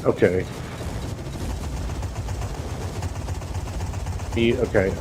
Okay. Okay.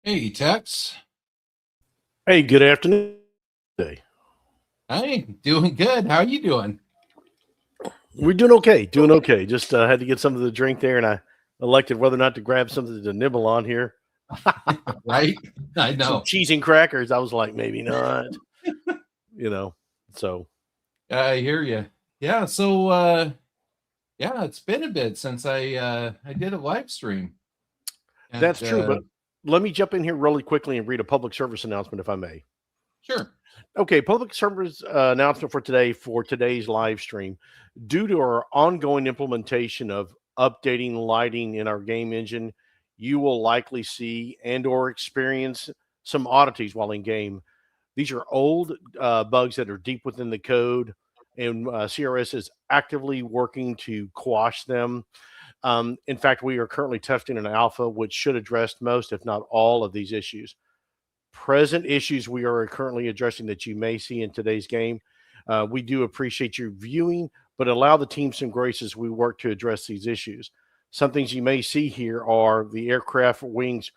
Hey, Tex. Hey, good afternoon. Today. Hey, doing good. How you doing? We're doing okay. Doing okay. Just had to get something to drink there, and I elected whether or not to grab something to nibble on here. Right? I Some know. cheese and crackers. I was like, maybe not. You know. So I hear you. Yeah, so yeah, it's been a bit since I did a live stream. that's And true. But let me jump in here really quickly and read a public service announcement, if I may. sure. Okay, public service announcement for today for today's live stream. Due to our ongoing implementation of updating lighting in our game engine, you will likely see and or experience some oddities while in game. These are old bugs that are deep within the code, and CRS is actively working to quash them. In fact, we are currently testing an alpha which should address most, if not all, of these issues. Present issues we are currently addressing that you may see in today's game. We do appreciate your viewing, but allow the team some grace as we work to address these issues. Some things you may see here are the aircraft wings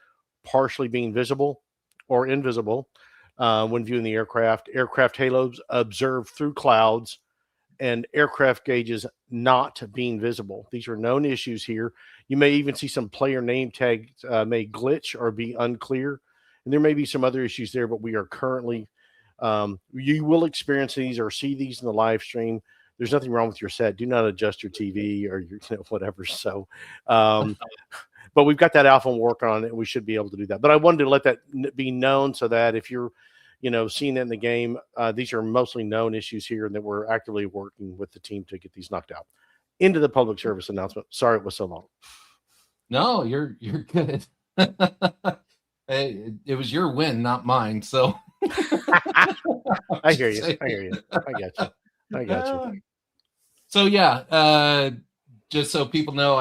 partially being visible or invisible when viewing the aircraft halos observed through clouds, and aircraft gauges not being visible. These are known issues here. You may even see some player name tags may glitch or be unclear. And there may be some other issues there, but we are currently, you will experience these or see these in the live stream. There's nothing wrong with your set. Do not adjust your TV or your whatever. So, but we've got that alpha and work on it. And we should be able to do that. But I wanted to let that be known so that if you're seeing that in the game, these are mostly known issues here, and that we're actively working with the team to get these knocked out. Into the public service announcement. Sorry it was so long. No, you're good. It was your win, not mine. So I hear you. I hear you. I got you. I got you. So yeah, just so people know,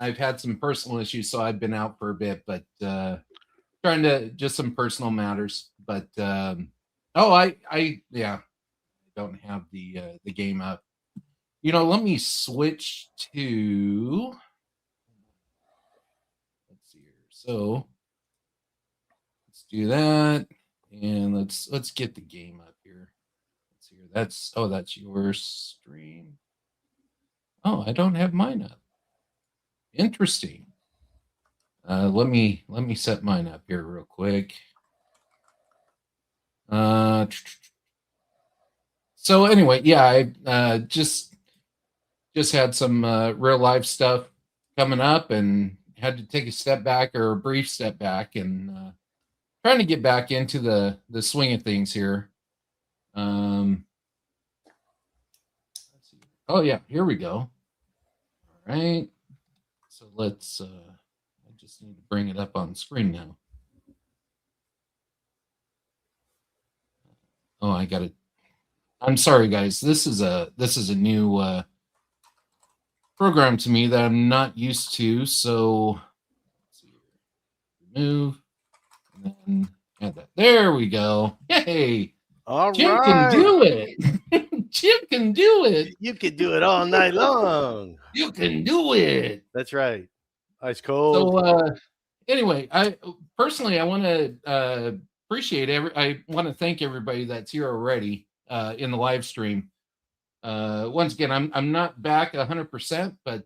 I've had some personal issues, so I've been out for a bit, but trying to just some personal matters. But I yeah, don't have the game up. Let me switch to, let's see here. So let's do that, and let's get the game up here. Let's see here. That's your stream. Oh, I don't have mine up. Interesting. Let me set mine up here real quick. So anyway, yeah, I just had some real life stuff coming up, and had to take a step back, or a brief step back, and trying to get back into the swing of things here. Let's see. Oh yeah, here we go. All right. So let's. I just need to bring it up on screen now. Oh, I got it. I'm sorry, guys. This is a new program to me that I'm not used to. So let's see here. Remove, and then add that. There we go. Hey, All Jim right. can do it. Jim can do it. You could do it all night long. You can do it. That's right. Ice cold. So anyway, I personally want to appreciate I want to thank everybody that's here already in the live stream. Once again, I'm not back 100%, but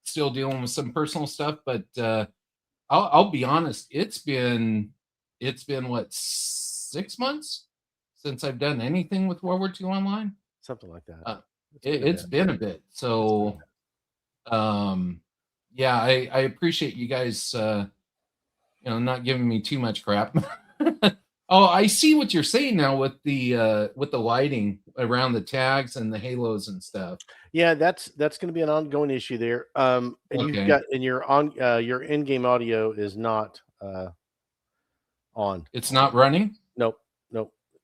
still dealing with some personal stuff. But I'll be honest, it's been what, 6 months since I've done anything with World War II Online. Something like that. It's been a bit. So yeah, I appreciate you guys not giving me too much crap. Oh, I see what you're saying now with the lighting around the tags and the halos and stuff. Yeah, that's going to be an ongoing issue there. And Okay. you've got, and your in-game audio is not on. It's not running? Nope.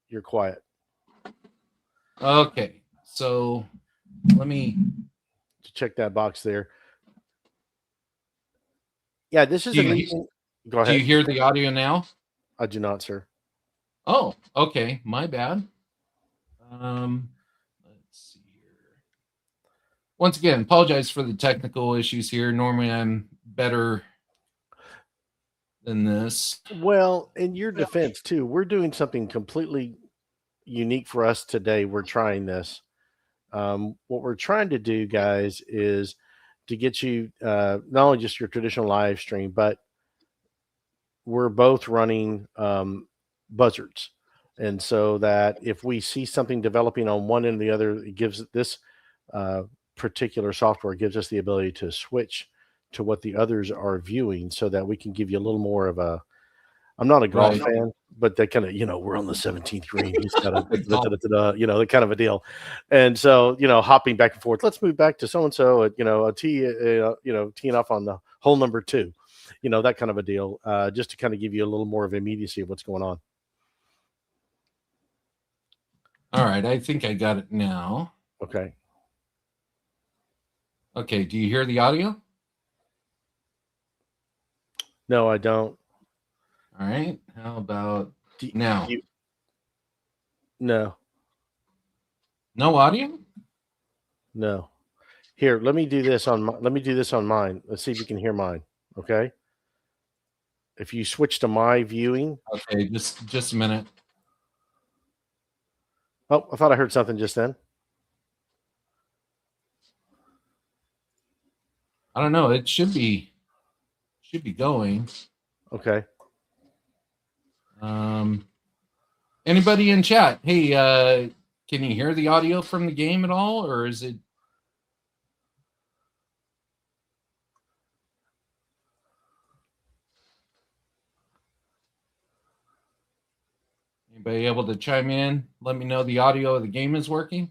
You're quiet. Okay. So let me check that box there. Yeah, this is go ahead. Do you hear the audio now? I do not, sir. Oh, okay. My bad. Let's see here. Once again, apologize for the technical issues here. Normally I'm better than this. Well, in your defense too, we're doing something completely unique for us today. We're trying this. What we're trying to do, guys, is to get you not only just your traditional live stream, but we're both running buzzards. And so that if we see something developing on one end or the other, it gives this particular software gives us the ability to switch to what the others are viewing so that we can give you a little more of a, I'm not a golf Right. fan, but that kind of, we're on the 17th green. He's got a, Golf. that kind of a deal. And so, hopping back and forth, let's move back to so-and-so, a tee, teeing off on the hole number 2, that kind of a deal, just to kind of give you a little more of immediacy of what's going on. All right. I think I got it now. Okay. Okay. Do you hear the audio? No, I don't. All right. How about now? No. No audio? No. Here, let me do this on mine. Let's see if you can hear mine. Okay. If you switch to my viewing. Okay, just a minute. Oh, I thought I heard something just then. I don't know. It should be going. Okay. Anybody in chat? Hey, can you hear the audio from the game at all, or is it? Anybody able to chime in? Let me know the audio of the game is working.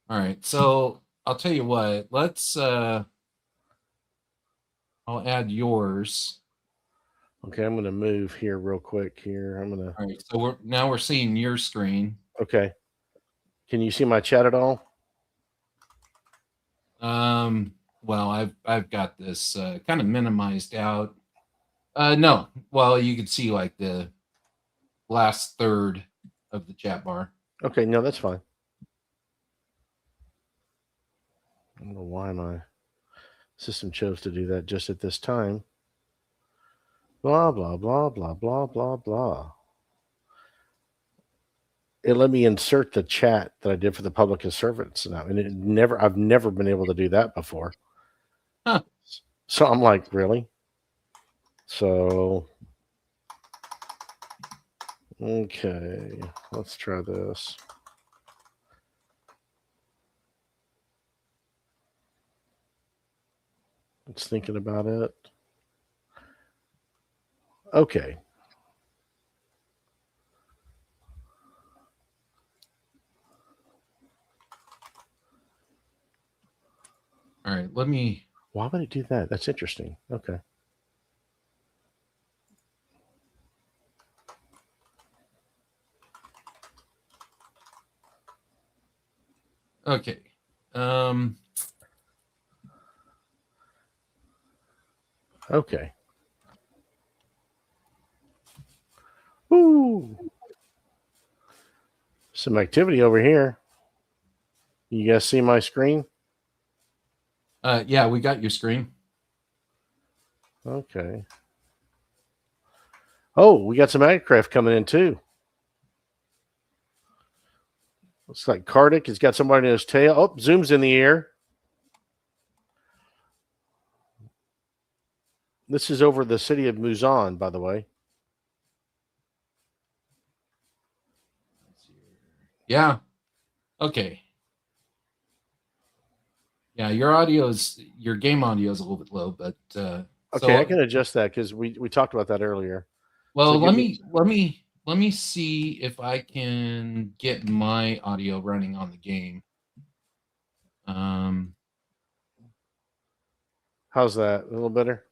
All right, so I'll tell you what. Let's. I'll add yours. Okay, I'm going to move here real quick. Here, I'm going to. All right, so we're seeing your screen. Okay. Can you see my chat at all? Well, I've got this kind of minimized out. No, well, you could see like the last third of the chat bar. Okay, no, that's fine. I don't know why my system chose to do that just at this time. Blah, blah, blah, blah, blah, blah, blah. It let me insert the chat that I did for the public servants now, and I've never been able to do that before. Huh. So I'm like, really? So, okay, let's try this. It's thinking about it. Okay. All right, let me. Why would it do that? That's interesting. Okay. Okay. Okay. Woo! Some activity over here. You guys see my screen? Yeah, we got your screen. Okay. Oh, we got some aircraft coming in too. Looks like Kardik has got somebody in his tail. Oh, Zoom's in the air. This is over the city of Muzan, by the way. Yeah. Okay. Yeah, your game audio is a little bit low, but okay, so, I can adjust that because we talked about that earlier. Well, let me see if I can get my audio running on the game. How's that? A little better?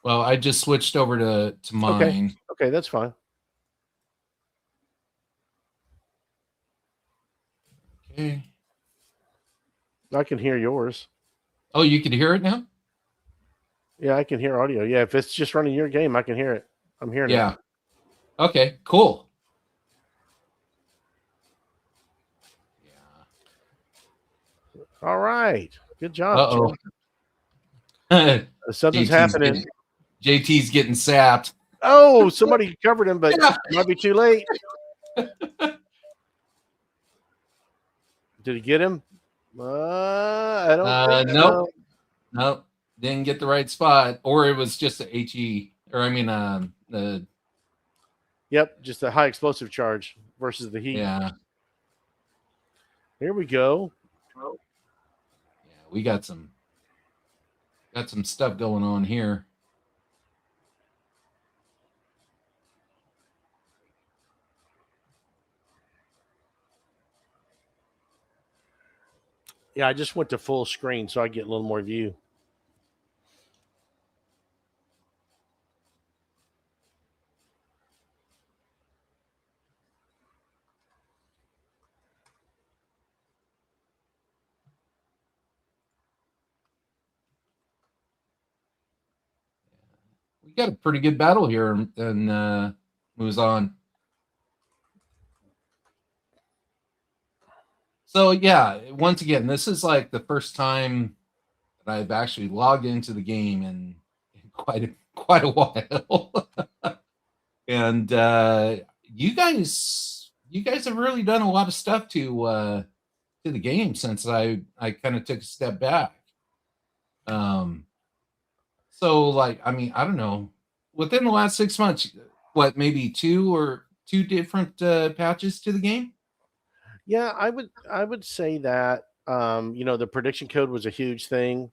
Well, I just switched over to mine. Okay, that's fine. Okay. I can hear yours. Oh, you can hear it now? Yeah, I can hear audio. Yeah, if it's just running your game, I can hear it. I'm hearing it. Yeah. Okay, cool. All right. Good job, Uh-oh. Chip. Something's happening. JT's getting sapped. Oh, somebody covered him, but Yeah. might be too late. Did he get him? I don't think Nope. so. Nope. Didn't get the right spot. Or it was just a HE. Or I mean Yep, just a high explosive charge versus the heat. yeah. Here we go. Yeah, we got some stuff going on here. Yeah, I just went to full screen so I get a little more view. We got a pretty good battle here, and moves on. So yeah, once again, this is like the first time that I've actually logged into the game in quite a while. And you guys have really done a lot of stuff to the game since I kind of took a step back. So like, I mean, I don't know, within the last 6 months, what, maybe two different patches to the game? Yeah, I would say that the prediction code was a huge thing.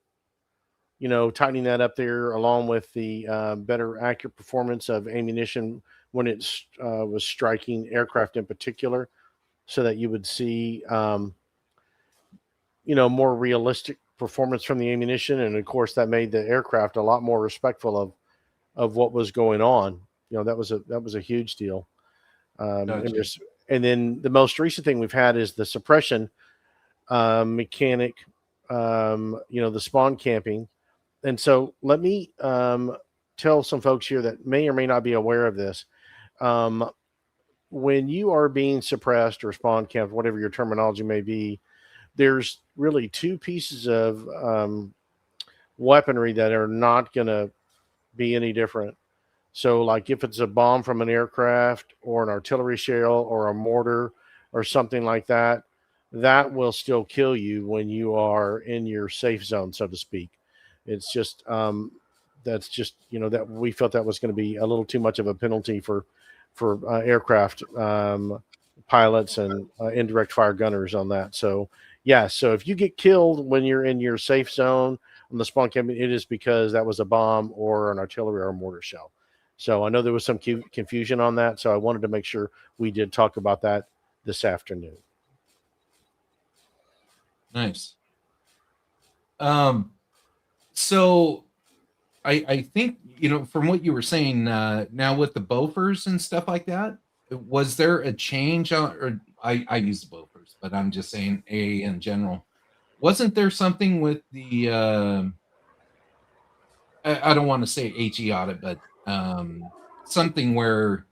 Tightening that up there along with the better accurate performance of ammunition when it was striking aircraft in particular, so that you would see more realistic performance from the ammunition, and of course that made the aircraft a lot more respectful of what was going on. That was a huge deal. Gotcha. And then the most recent thing we've had is the suppression mechanic, the spawn camping. And so let me tell some folks here that may or may not be aware of this. When you are being suppressed or spawn camped, whatever your terminology may be, there's really two pieces of weaponry that are not going to be any different. So, like if it's a bomb from an aircraft or an artillery shell or a mortar or something like that, that will still kill you when you are in your safe zone, so to speak. It's just that's just that we felt that was going to be a little too much of a penalty for aircraft pilots and indirect fire gunners on that. So yeah, so if you get killed when you're in your safe zone on the spawn camping, it is because that was a bomb or an artillery or a mortar shell. So I know there was some confusion on that. So I wanted to make sure we did talk about that this afternoon. Nice. So I think, from what you were saying, now with the Bofors and stuff like that, was there a change on, or I use the Bofors, but I'm just saying A in general. Wasn't there something with the, I don't want to say HE audit, but something where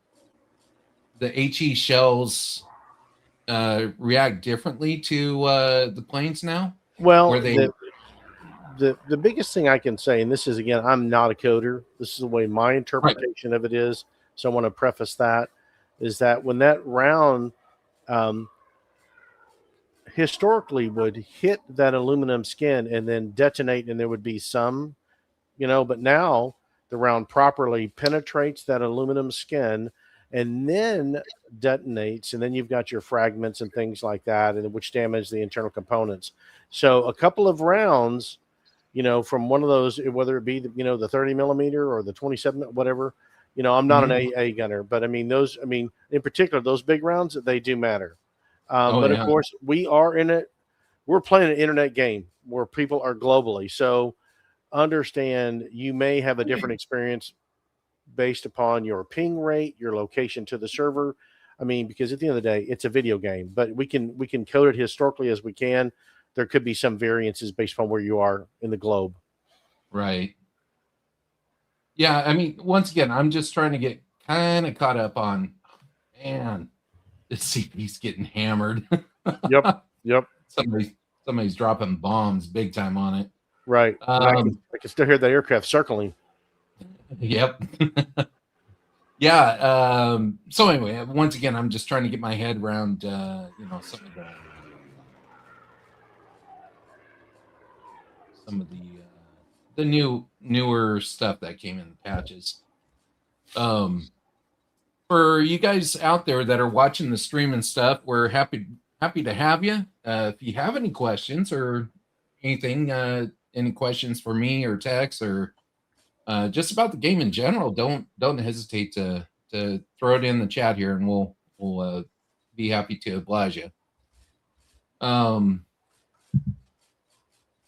the HE shells react differently to the planes now? Well, Where they, the biggest thing I can say, and this is again, I'm not a coder. This is the way my right, interpretation of it is. So I want to preface that is that when that round historically would hit that aluminum skin and then detonate, and there would be some, but now the round properly penetrates that aluminum skin and then detonates, and then you've got your fragments and things like that, and which damage the internal components. So a couple of rounds, from one of those, whether it be the 30 millimeter or the 27, whatever. I'm not an AA gunner, but I mean in particular those big rounds, they do matter. But of course, we are in it. We're playing an internet game where people are globally. So understand you may have a different experience based upon your ping rate, your location to the server. I mean, because at the end of the day, it's a video game, but we can code it historically as we can. There could be some variances based upon where you are in the globe. right. Yeah, I mean, once again, I'm just trying to get kind of caught up on, man, the CP's getting hammered. Yep. Somebody somebody's dropping bombs big time on it. Right. And I can still hear the aircraft circling. Yep. Yeah. So anyway, once again, I'm just trying to get my head around, some of the newer stuff that came in the patches. For you guys out there that are watching the stream and stuff, we're happy to have you. If you have any questions or anything, any questions for me or Tex or just about the game in general, don't hesitate to throw it in the chat here, and we'll be happy to oblige you.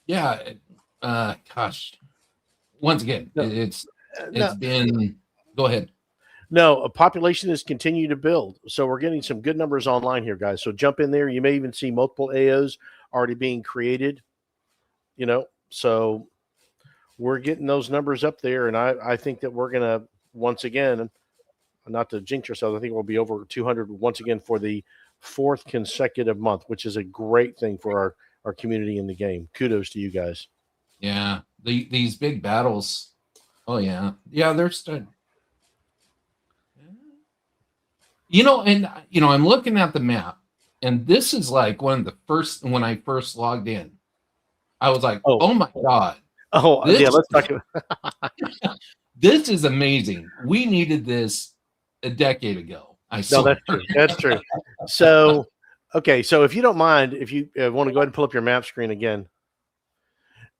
Yeah. Gosh. Once again, it's been. Go ahead. No, a population has continued to build. So we're getting some good numbers online here, guys. So jump in there. You may even see multiple AOs already being created, so we're getting those numbers up there. And I think that we're going to, once again, not to jinx ourselves, I think we'll be over 200 once again for the 4th consecutive month, which is a great thing for our community in the game. Kudos to you guys. Yeah. These big battles. Oh, yeah. Yeah, they're starting. I'm looking at the map, and this is like one of the first, when I first logged in, I was like, oh my God. Oh, yeah, let's talk about this is amazing. We needed this a decade ago. I swear. No, that's true. That's true. So, okay, so if you don't mind, if you want to go ahead and pull up your map screen again.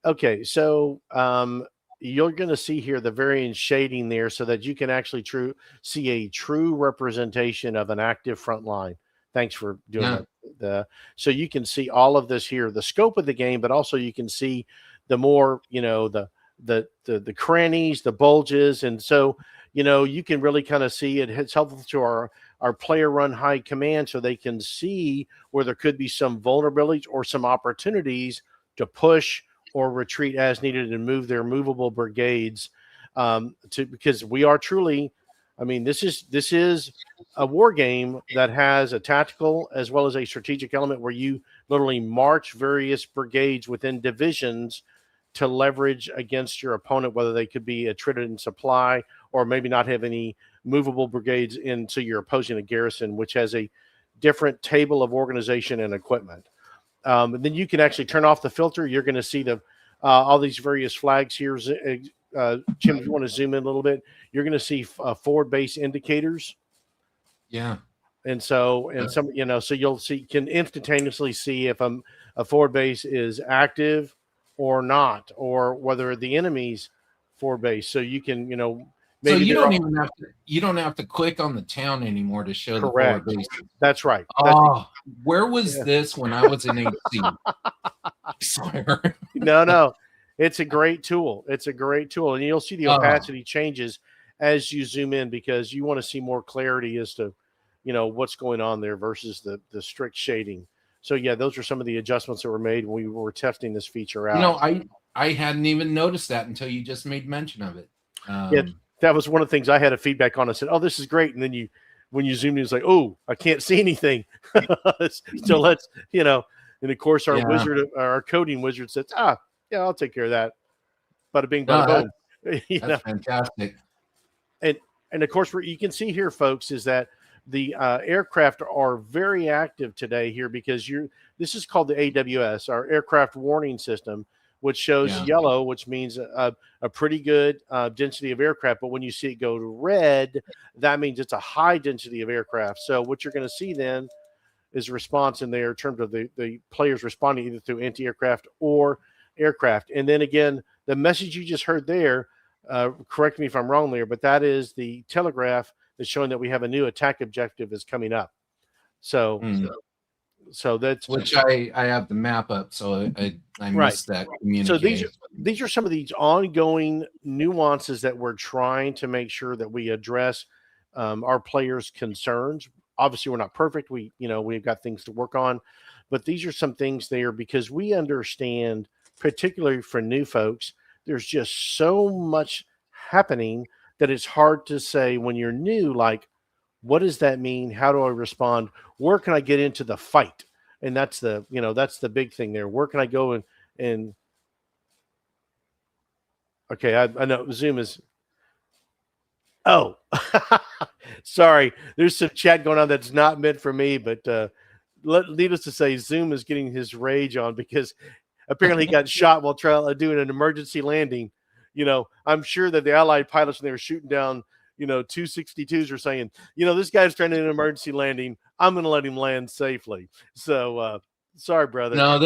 Okay, so you're going to see here the variant shading there so that you can actually see a true representation of an active front line. Thanks for doing that. So you can see all of this here, the scope of the game, but also you can see the more, the crannies, the bulges. And so, you can really kind of see it. It's helpful to our player run high command so they can see where there could be some vulnerabilities or some opportunities to push or retreat as needed and move their movable brigades because we are truly, this is a war game that has a tactical as well as a strategic element where you literally march various brigades within divisions to leverage against your opponent, whether they could be attrited in supply or maybe not have any movable brigades into your opposing a garrison, which has a different table of organization and equipment. And then you can actually turn off the filter. You're going to see all these various flags here. Jim, if you want to zoom in a little bit, you're going to see forward base indicators. Yeah. And so, so you'll can instantaneously see if a forward base is active or not, or whether the enemy's forward base. So you can, maybe so you don't have to click on the town anymore to show the forward base. That's right. Where was this when I was in HC? No. It's a great tool. And you'll see the opacity changes as you zoom in because you want to see more clarity as to, what's going on there versus the strict shading. So yeah, those are some of the adjustments that were made when we were testing this feature out. I hadn't even noticed that until you just made mention of it. That was one of the things I had a feedback on. I said, "Oh, this is great," and then when you zoom in, it's like, "Oh, I can't see anything." So let's, and of course our coding wizard says, "Yeah, I'll take care of that." Bada bing, bada boom. That's fantastic. And of course, what you can see here, folks, is that the aircraft are very active today here because this is called the AWS, our aircraft warning system, which shows yellow, which means a pretty good density of aircraft. But when you see it go to red, that means it's a high density of aircraft. So what you're going to see then is a response in there in terms of the players responding either through anti-aircraft or aircraft. And then again, the message you just heard there, correct me if I'm wrong there, but that is the telegraph that's showing that we have a new attack objective is coming up. So that's which I have the map up, so I missed that communication. So these are some of these ongoing nuances that we're trying to make sure that we address our players' concerns. Obviously, we're not perfect. We've got things to work on, but these are some things there because we understand, particularly for new folks, there's just so much happening that it's hard to say when you're new, like, what does that mean? How do I respond? Where can I get into the fight? And that's that's the big thing there. Where can I go and okay, I know Zoom is. Oh, sorry. There's some chat going on that's not meant for me, but needless to say, Zoom is getting his rage on because apparently he got shot while doing an emergency landing. I'm sure that the Allied pilots, when they were shooting down, 262s, were saying, this guy's trying to do an emergency landing. I'm going to let him land safely. So, sorry, brother. No,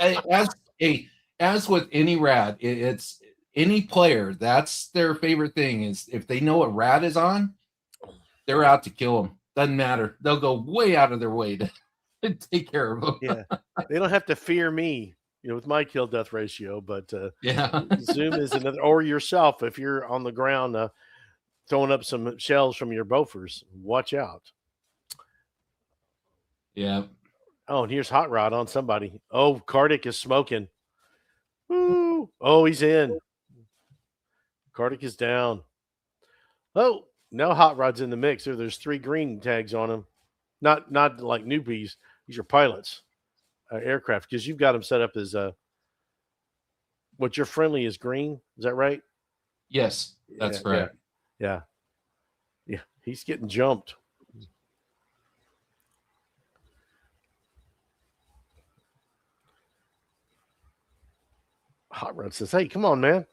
as as with any rat, it's any player. That's their favorite thing is if they know a rat is on, they're out to kill them. Doesn't matter. They'll go way out of their way to take care of them. Yeah, they don't have to fear me, with my kill death ratio. But yeah, Zoom is another, or yourself if you're on the ground throwing up some shells from your Bofors. Watch out. Yeah. Oh, and here's Hot Rod on somebody. Oh, Kardik is smoking. Woo. Oh, he's in. Kardik is down. Oh, now Hot Rod's in the mix. There's 3 green tags on him. Not like newbies. These are pilots, aircraft, because you've got them set up as what your friendly is green. Is that right? Yes, that's correct. Yeah. He's getting jumped. Hot Rod says, "Hey, come on, man."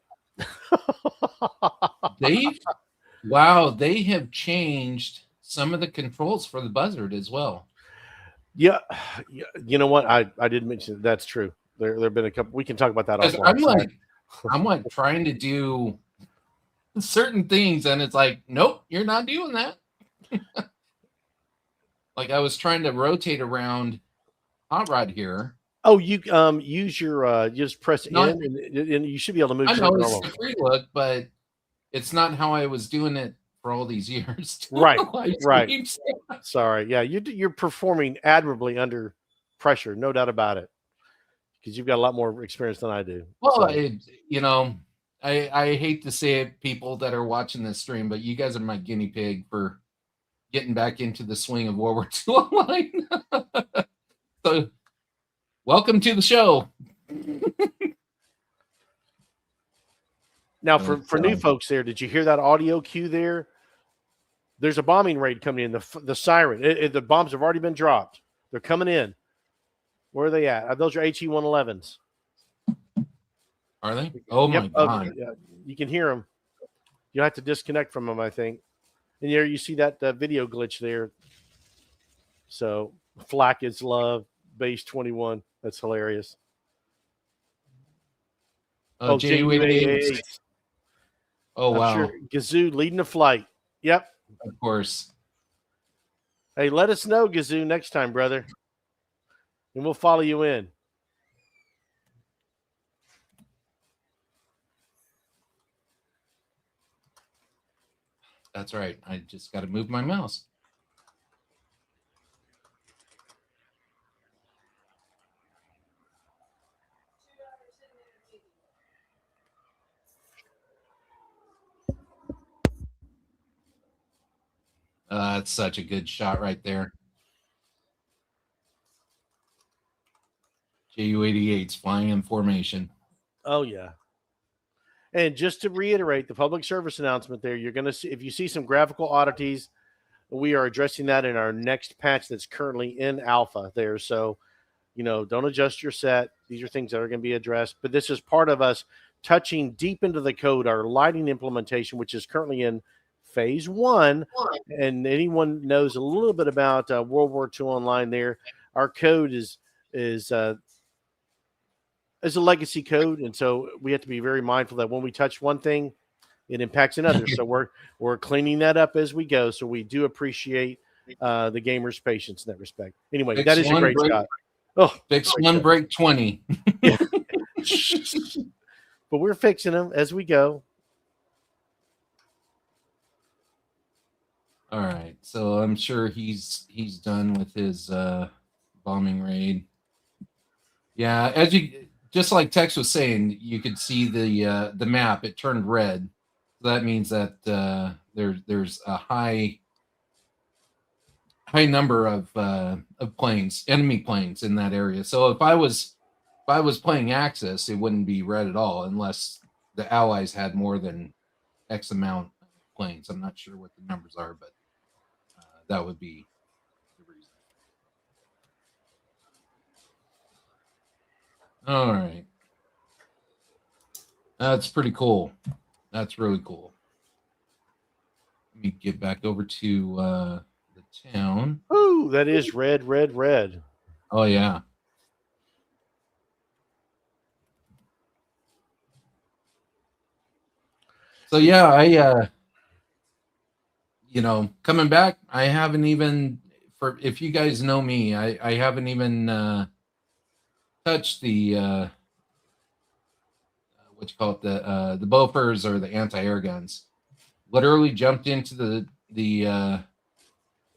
They have changed some of the controls for the Buzzard as well. Yeah. You know what? I didn't mention that's true. There have been a couple. We can talk about that offline. I'm like trying to do certain things, and it's like, nope, you're not doing that. Like I was trying to rotate around Hot Rod here. Oh, you use your just press in, and you should be able to move. I know it's a free look, but it's not how I was doing it for all these years. Right. Sorry. Yeah, you're performing admirably under pressure, no doubt about it, because you've got a lot more experience than I do. Well, I hate to say it, people that are watching this stream, but you guys are my guinea pig for getting back into the swing of World War II Online. So, welcome to the show. Now, for new folks there, did you hear that audio cue there? There's a bombing raid coming in. The siren. The bombs have already been dropped. They're coming in. Where are they at? Those are HE-111s. Are they? Oh, my God. Yeah, you can hear them. You'll have to disconnect from them, I think. And there you see that video glitch there. So, Flak is love, base 21. That's hilarious. Oh, WWII. Oh, wow. Sure. Gazoo leading the flight. Yep. Of course. Hey, let us know, Gazoo, next time, brother. And we'll follow you in. That's right. I just got to move my mouse. That's such a good shot right there. Ju-88's flying in formation. Oh, yeah. And just to reiterate the public service announcement there, you're going to see, if you see some graphical oddities, we are addressing that in our next patch that's currently in alpha there. So, don't adjust your set. These are things that are going to be addressed. But this is part of us touching deep into the code, our lighting implementation, which is currently in phase 1. And anyone knows a little bit about World War II Online there, our code is a legacy code, and so we have to be very mindful that when we touch one thing, it impacts another. So we're cleaning that up as we go. So we do appreciate the gamers' patience in that respect. Anyway, that is a great shot. Oh, fix one, break 20. But we're fixing them as we go. All right, so I'm sure he's done with his bombing raid. Yeah, as you just like Tex was saying, you could see the map. It turned red. So that means that there's a high high number of planes, enemy planes in that area. So if I was playing Axis, it wouldn't be red at all unless the Allies had more than X amount of planes. I'm not sure what the numbers are, but that would be the reason. All right. That's pretty cool. That's really cool. Let me get back over to the town. Ooh, that is red, red, red. Oh, yeah. So, yeah, I coming back, I haven't even, if you guys know me, I haven't even touched the what you call it, the Bofors or the anti-air guns. Literally jumped into the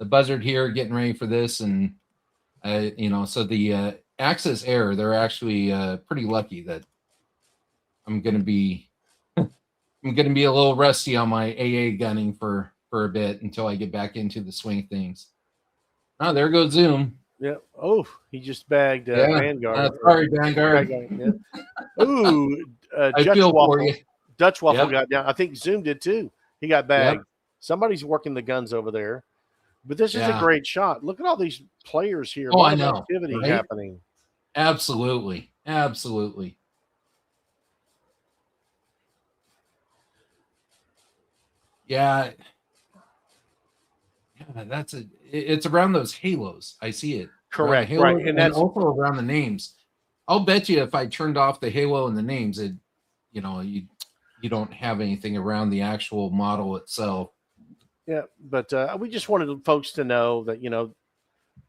buzzard here, getting ready for this, and so the Axis Air, they're actually pretty lucky that I'm gonna be I'm gonna be a little rusty on my AA gunning for a bit until I get back into the swing of things. Oh, there goes Zoom. Yeah. Oh, he just bagged Yeah. Vanguard. Sorry, Vanguard. Yeah. Ooh, I Dutch feel Waffle. for you. Dutch Waffle Yep. got down. I think Zoom did too. He got bagged. Yep. Somebody's working the guns over there. But this is a Yeah. great shot. Look at all these players here. A Oh, lot I of know, activity right? happening. Absolutely. Absolutely. Yeah. Yeah, it's around those halos. I see it. Around the Correct. halo, Right. And that's also around the names. I'll bet you if I turned off the halo and the names, you don't have anything around the actual model itself. yeah. But we just wanted folks to know that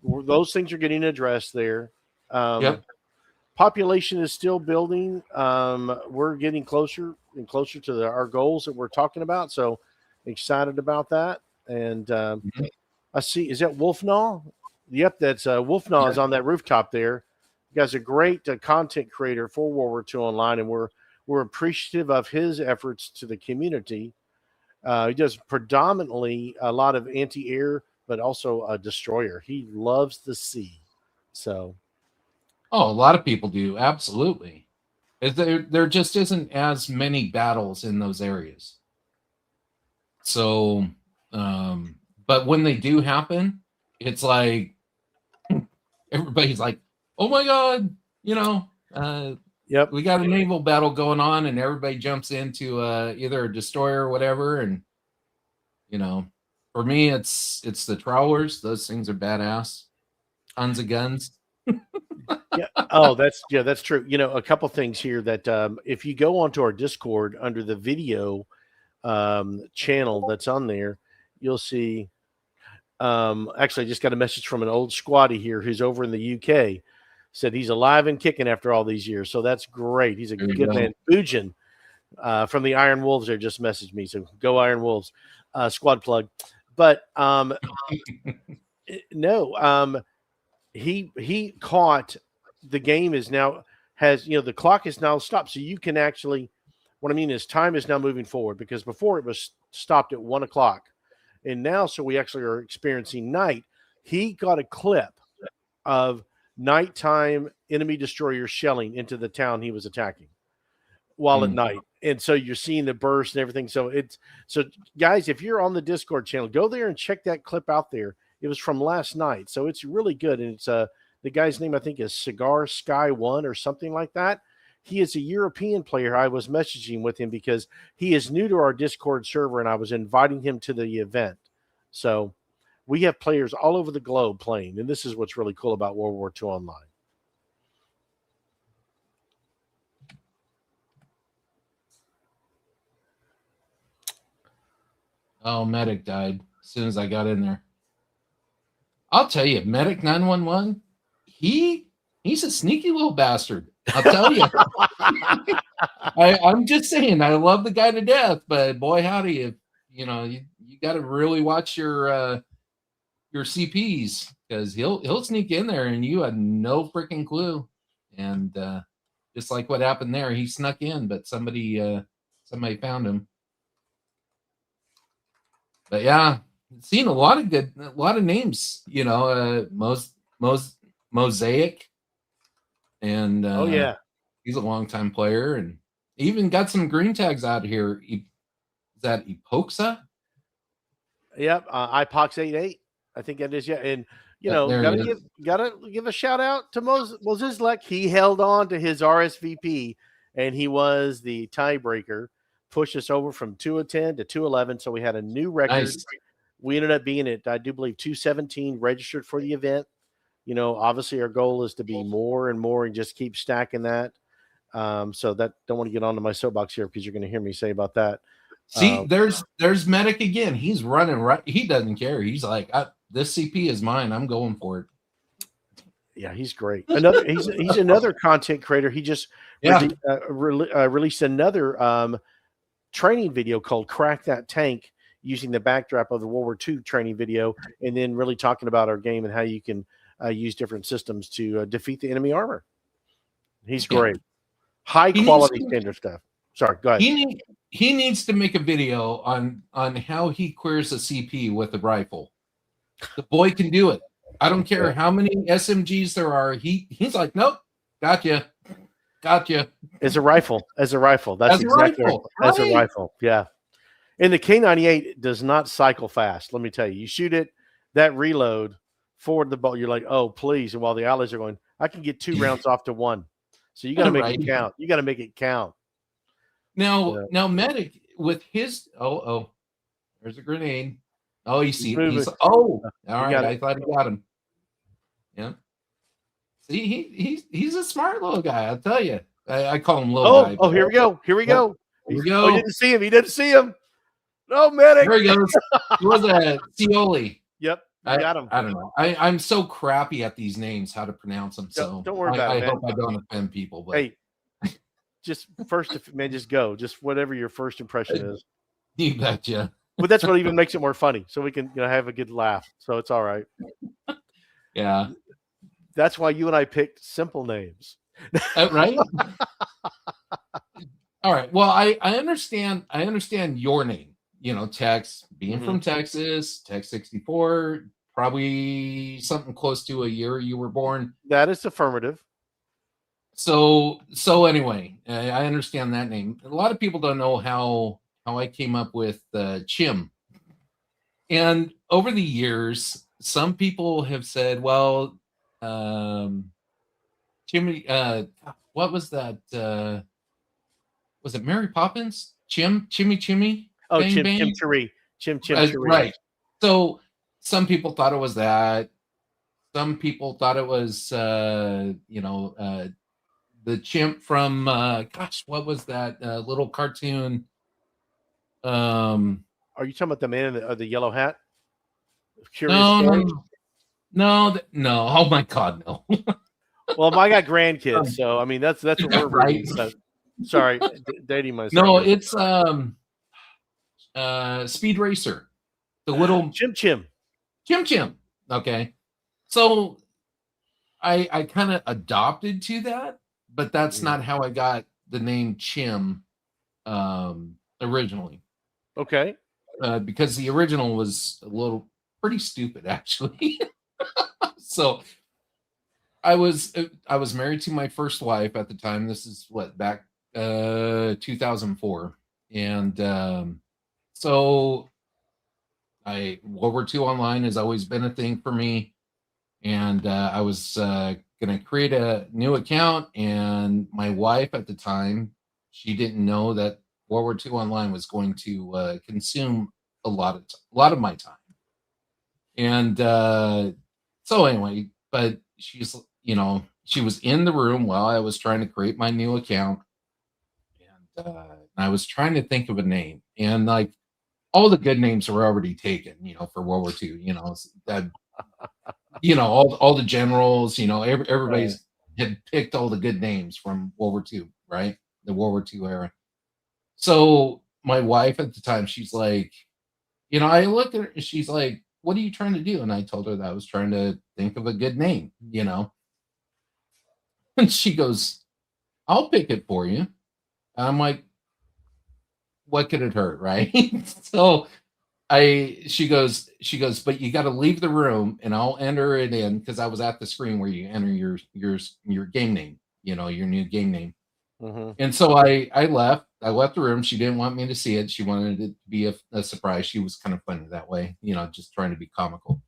those things are getting addressed there. Yep. Population is still building. We're getting closer and closer to our goals that we're talking about. So excited about that. And Mhm. I see, is that Wolfnaw? Yep, that's Wolfnaw is Yeah. on that rooftop there. You guys are a great content creator for World War II Online, and we're appreciative of his efforts to the community. He does predominantly a lot of anti-air, but also a destroyer. He loves the sea. So Oh, a lot of people do. Absolutely. There just isn't as many battles in those areas. So, but when they do happen, it's like everybody's like, "Oh my god!" yep. We got a naval battle going on, and everybody jumps into either a destroyer or whatever. And for me, it's the trawlers. Those things are badass. Tons of guns. Yeah. Oh, that's true. A couple things here that if you go onto our Discord under the video channel that's on there, you'll see. Actually, I just got a message from an old squatty here who's over in the UK. Said he's alive and kicking after all these years, so that's great. He's a There you good go. man. Bujin from the Iron Wolves there just messaged me, so go Iron Wolves. Squad plug. But no, he caught the game is now has the clock is now stopped, so you can actually what I mean is time is now moving forward because before it was stopped at 1 o'clock, and now so we actually are experiencing night. He got a clip of nighttime enemy destroyers shelling into the town he was attacking while at night, and so you're seeing the burst and everything. So guys, if you're on the Discord channel, go there and check that clip out there. It was from last night, so it's really good, and it's the guy's name I think is Cigar Sky One or something like that. He is a European player. I was messaging with him because he is new to our Discord server, and I was inviting him to the event. So we have players all over the globe playing, and this is what's really cool about World War II Online. Oh, Medic died as soon as I got in there. I'll tell you, Medic 911, he's a sneaky little bastard. I'll tell you. I'm just saying, I love the guy to death, but boy howdy, if you got to really watch your CPs because he'll sneak in there and you had no freaking clue. And just like what happened there, he snuck in, but somebody found him. But yeah, seen a lot of names, Mosaic, and Oh yeah, he's a longtime player, and even got some green tags out here. Is that Epoxa? yep. IPOX 88, I think that is. Yeah, and There he is. gotta give a shout out to Moses Leck. He held on to his RSVP, and he was the tiebreaker. Pushed us over from 210 to 211, so we had a new record. Nice. We ended up being at, I do believe, 217 registered for the event. Obviously our goal is to be more and more and just keep stacking that. So that, don't want to get onto my soapbox here because you're going to hear me say about that. See, there's Medic again. He's running right. He doesn't care. He's like, this CP is mine. I'm going for it. Yeah, he's great. He's another content creator. He just released another training video called "Crack That Tank," using the backdrop of the World War II training video, and then really talking about our game and how you can use different systems to defeat the enemy armor. He's great. High quality standard stuff. Sorry, go ahead. He needs to make a video on how he clears a CP with a rifle. The boy can do it. I don't care how many SMGs there are. He's like, nope, gotcha. As a rifle. That's exactly right. As a rifle. Yeah. And the K98 does not cycle fast. Let me tell you, you shoot it, that reload forward the ball, you're like, oh, please. And while the allies are going, I can get 2 rounds off to 1. So you got to make it count. You got to make it count. Now Medic with his, there's a grenade. Oh, you see, all right. I thought he got him. Yeah. See, he's a smart little guy. I'll tell you. I call him little guy. Oh, here we go. Here we go. He didn't see him. No, Medic. There he goes. He was a Cioli. Yep. I got him. I don't know. I'm so crappy at these names, how to pronounce them. So don't worry about it. I hope I don't offend people. But hey, just just go. Just whatever your first impression is. You betcha. But that's what even makes it more funny. So we can have a good laugh. So it's all right. Yeah. That's why you and I picked simple names. Right? All right. Well, I understand your name. Tex, being from Texas, Tex 64, probably something close to a year you were born. That is affirmative. So anyway, I understand that name. A lot of people don't know how I came up with Chim. And over the years, some people have said, well, Jimmy, what was that? Was it Mary Poppins? Chimmy? Oh, bang, Chim bang? Chimchery. Right. So some people thought it was that. Some people thought it was, the chimp from, what was that little cartoon? Are you talking about the man in the yellow hat? No. Oh my God, no. Well, I got grandkids, so I mean that's what we're right. So, sorry, dating myself. No, it's Speed Racer, the little Chim. Okay, so I kind of adopted to that, but that's not how I got the name Chim originally. Okay, because the original was pretty stupid actually. So I was married to my first wife at the time. This is back 2004, and so World War II Online has always been a thing for me, and I was gonna create a new account, and my wife at the time, she didn't know that World War II Online was going to consume a lot of my time, and so anyway, but she's she was in the room while I was trying to create my new account, and I was trying to think of a name, and like all the good names were already taken, for World War II, that all the generals, everybody's had picked all the good names from World War II, right? The World War II era. So my wife at the time, she's like, I looked at her and she's like, what are you trying to do? And I told her that I was trying to think of a good name, and she goes, I'll pick it for you. And I'm like, what could it hurt? Right. So she goes, but you got to leave the room and I'll enter it in, because I was at the screen where you enter your game name, your new game name. Mm-hmm. And so I left. I left the room. She didn't want me to see it. She wanted it to be a surprise. She was kind of funny that way, just trying to be comical.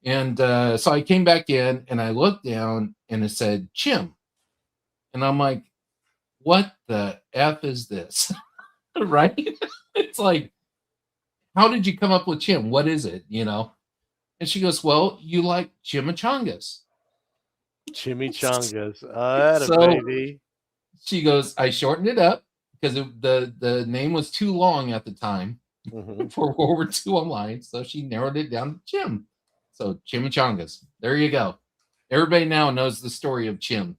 And so I came back in and I looked down and it said Chim. And I'm like, what the F is this? Right? It's like, how did you come up with Chim? What is it? And she goes, well, you like chimichangas. Chimichangas. That a So baby. she goes, I shortened it up because the name was too long at the time for World War II Online. So she narrowed it down to Chim. So chimichangas. There you go. Everybody now knows the story of Chim.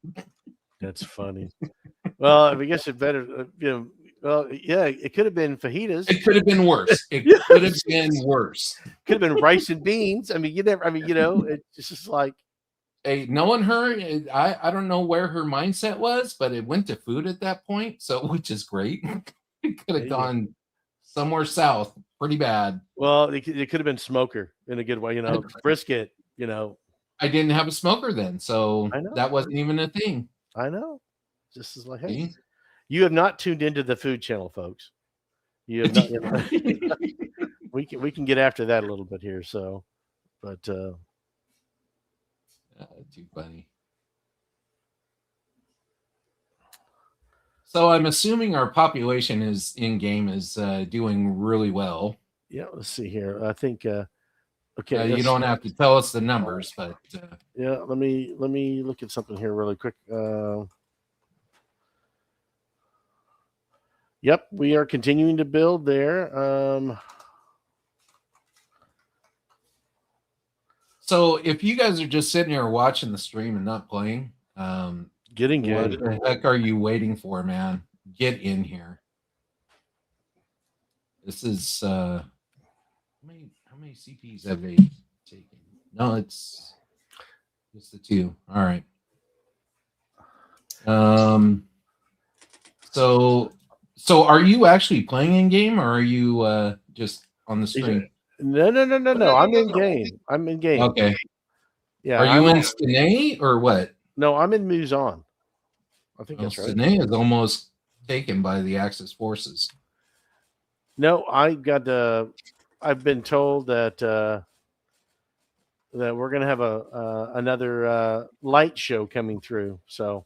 That's funny. Well, I guess it better, well, yeah, it could have been fajitas. It could have been worse. It Yes. could have been worse. Could have been rice and beans. I mean, it's just like, Hey, knowing her, I don't know where her mindset was, but it went to food at that point, so which is great. It could have gone somewhere south pretty bad. well, it could have been smoker in a good way, brisket, I didn't have a smoker then, so I know. that wasn't even a thing. I know. Just as like, hey, See? you have not tuned into the Food Channel, folks. You have not. we can get after that a little bit here. So, but too funny. So I'm assuming our population is in game is doing really well. Yeah, let's see here. I think okay. You don't have to tell us the numbers, but yeah, let me look at something here really quick. Yep, we are continuing to build there. So if you guys are just sitting here watching the stream and not playing, getting good. What the heck are you waiting for, man? Get in here. This is how many CPs have they taken? No, it's just the two. All right. So are you actually playing in game, or are you just on the stream? No. I'm in game. I'm in game. Okay. Yeah. Are you in Stenay or what? No, I'm in Muzan. I think that's right. Stenay is almost taken by the Axis forces. No, I've been told that that we're gonna have another light show coming through. So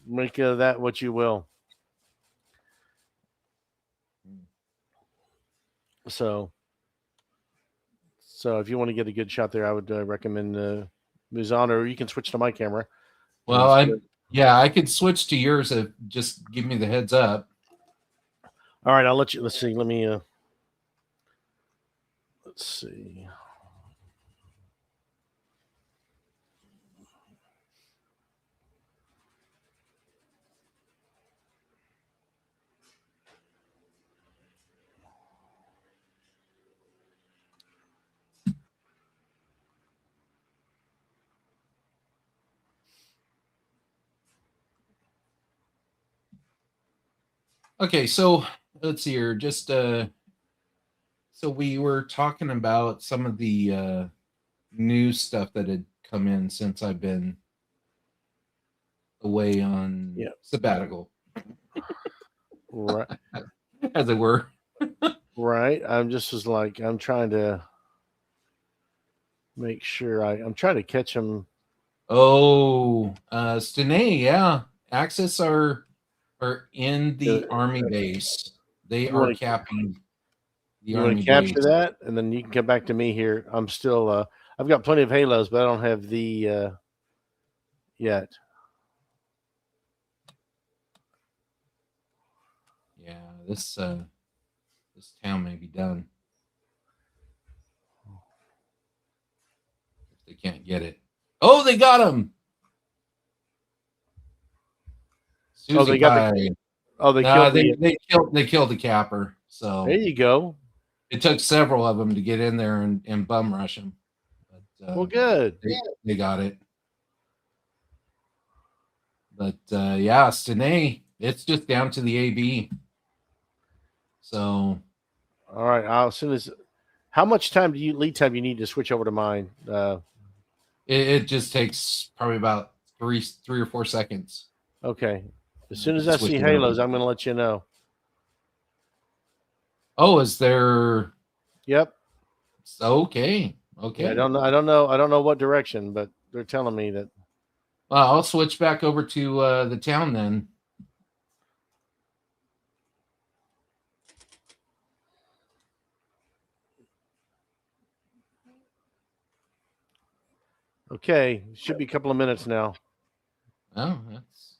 make of that what you will. So if you want to get a good shot there, I would recommend Muzan, or you can switch to my camera. Well, I could switch to yours if just give me the heads up. All right, I'll let you. Let's see. Let me. Let's see. Okay, so let's see here. Just so we were talking about some of the new stuff that had come in since I've been away on sabbatical. Right. As it were. Right. I'm trying to make sure I'm trying to catch them. Oh, Stenay, yeah. Axis are in the army base. They are capping the army base. You want to capture that, and then you can come back to me here. I'm still I've got plenty of halos, but I don't have the yet. Yeah, this town may be done if they can't get it. Oh, they got him. Oh, they got they killed the capper. So there you go. It took several of them to get in there and bum rush him. But, well, good. They got it. But yeah, Stenay, it's just down to the AB. So All right. As soon as, how much time lead time do you need to switch over to mine? It just takes probably about three or 4 seconds. Okay. As soon as To I switch see it over. halos, I'm going to let you know. Oh, is there? Yep. Okay. Okay. Yeah, I don't know what direction, but they're telling me that. Well, I'll switch back over to the town then. Okay, should be a couple of minutes now. Oh, that's.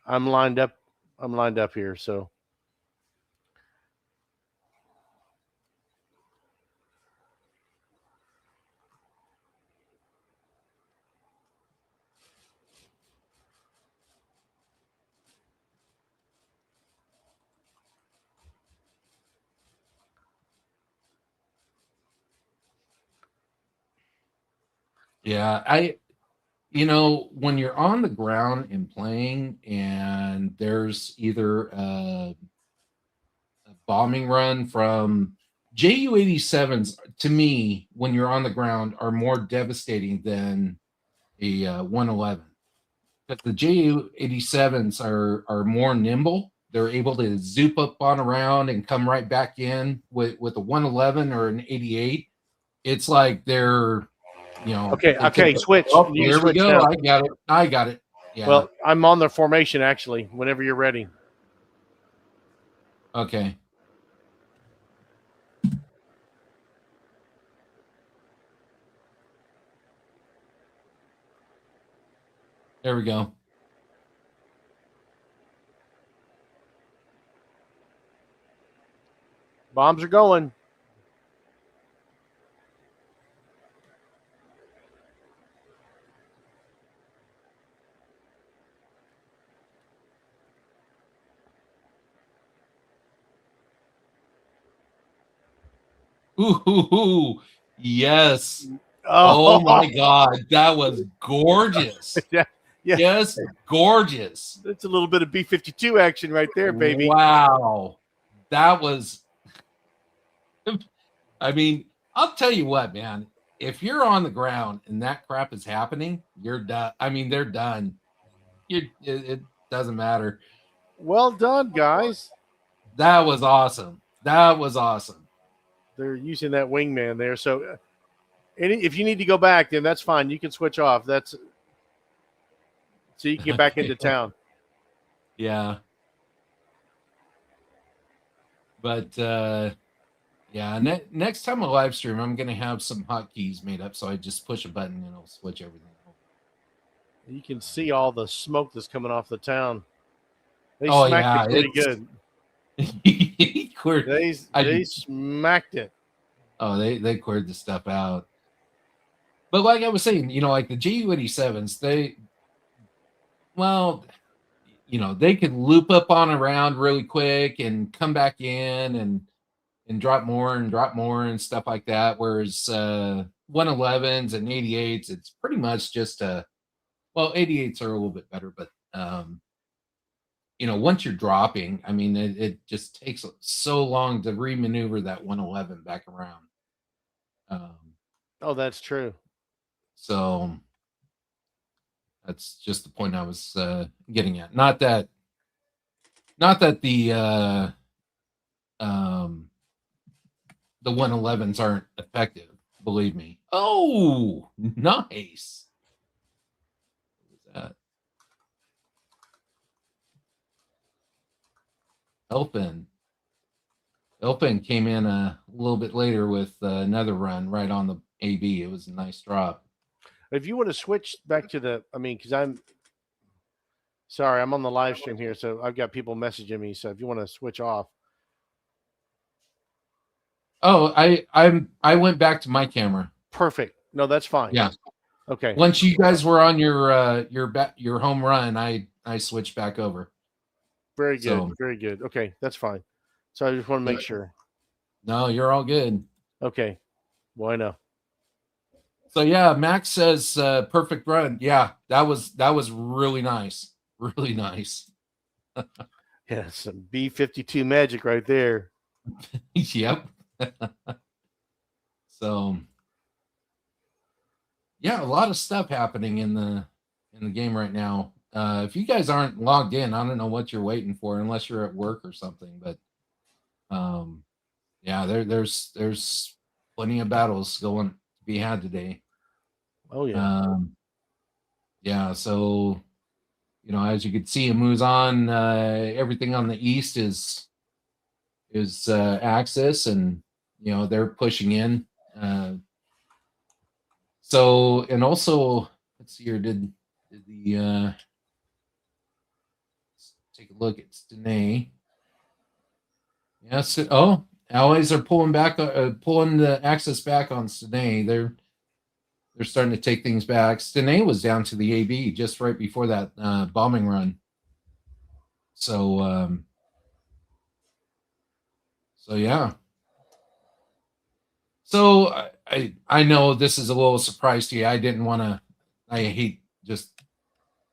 I'm lined up. I'm lined up here, so. Yeah, when you're on the ground and playing, and there's either a bombing run from JU-87s, to me, when you're on the ground, are more devastating than a 111. But the JU-87s are more nimble. They're able to zoop up on around and come right back in. With a 111 or an 88, it's like they're, Okay. Switch. Oh, You there we switch go. now. I got it. Yeah. Well, I'm on the formation actually. Whenever you're ready. Okay. There we go. Bombs are going. Ooh, yes. Oh my God, that was gorgeous. Yeah. Yes, gorgeous. That's a little bit of B-52 action right there, baby. Wow, that was. I mean, I'll tell you what, man. If you're on the ground and that crap is happening, you're done. I mean, they're done. It doesn't matter. Well done, guys. That was awesome. That was awesome. They're using that wingman there. So, if you need to go back, then that's fine. You can switch off. That's so you can get back into town. Yeah. But yeah, next time I live stream, I'm gonna have some hotkeys made up, so I just push a button and it'll switch everything. You can see all the smoke that's coming off the town. They Oh smacked yeah, it pretty good. They smacked it. Oh, they cleared the stuff out. But like I was saying, like the JU-87s, they can loop up on around really quick and come back in and drop more and stuff like that. Whereas 111s and 88s, it's pretty much just 88s are a little bit better, but once you're dropping, I mean, it just takes so long to remaneuver that 111 back around. Oh, that's true. So that's just the point I was getting at. Not that the 111s aren't effective, believe me. Oh, nice. What was that? Elfin came in a little bit later with another run right on the AB. It was a nice drop. If you want to switch back to because I'm sorry, I'm on the live stream here, so I've got people messaging me. So if you want to switch off. Oh, I went back to my camera. Perfect. No, that's fine. Yeah. Okay. Once you guys were on your home run, I switched back over. Very good. So, very good. Okay, that's fine. So I just want to make sure. No, you're all good. Okay. Bueno. So yeah, Max says perfect run. Yeah, that was really nice. Really nice. Yeah, some B-52 magic right there. Yep. So yeah, a lot of stuff happening in the game right now. If you guys aren't logged in, I don't know what you're waiting for, unless you're at work or something. But um, yeah, there's plenty of battles going to be had today. Oh yeah. Um, yeah, so as you can see, it moves on. Everything on the east is Axis, and they're pushing in. So, and also, let's see here. Did the let's take a look at Stene? Yes. Oh, allies are pulling back, pulling the Axis back on Stene. They're starting to take things back. Stene was down to the AB just right before that bombing run. So, so yeah. So I know this is a little surprise to you. I didn't want to. I hate just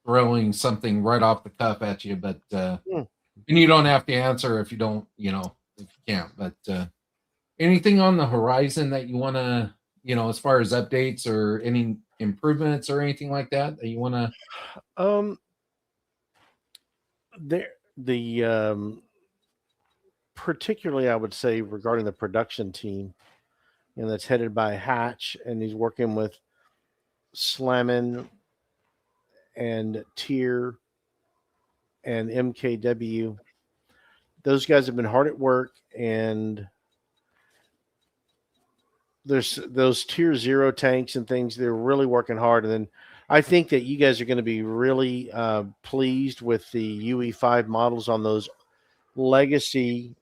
throwing something right off the cuff at you, but Hmm. and you don't have to answer if you don't, if you can't. But anything on the horizon that you want to, as far as updates or any improvements or anything like that you want to? Um, there the particularly I would say regarding the production team, that's headed by Hatch, and he's working with Slammin and Tier and MKW. Those guys have been hard at work, and there's those tier 0 tanks and things. They're really working hard, and then I think that you guys are going to be really pleased with the UE5 models on those legacy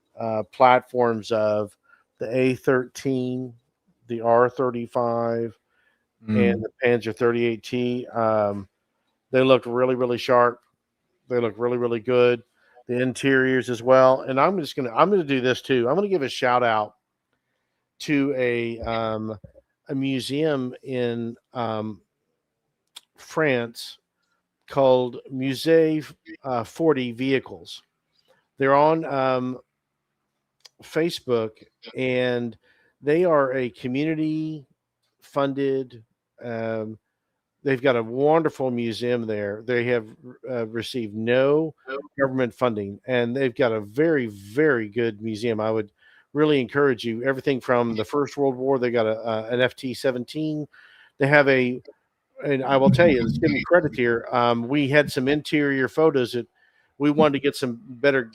platforms of the A13, the R35, and Mm, the Panzer 38T. They look really, really sharp. They look really, really good. The interiors as well. And I'm gonna do this too. I'm gonna give a shout out to a museum in France called Musée 40 Vehicles. They're on Facebook, and they are a community funded. Um, they've got a wonderful museum there. They have received no government funding, and they've got a very, very good museum. I would really encourage you. Everything from the First World War, they got an FT-17. They have and I will tell you, let's give them credit here. We had some interior photos that we wanted to get some better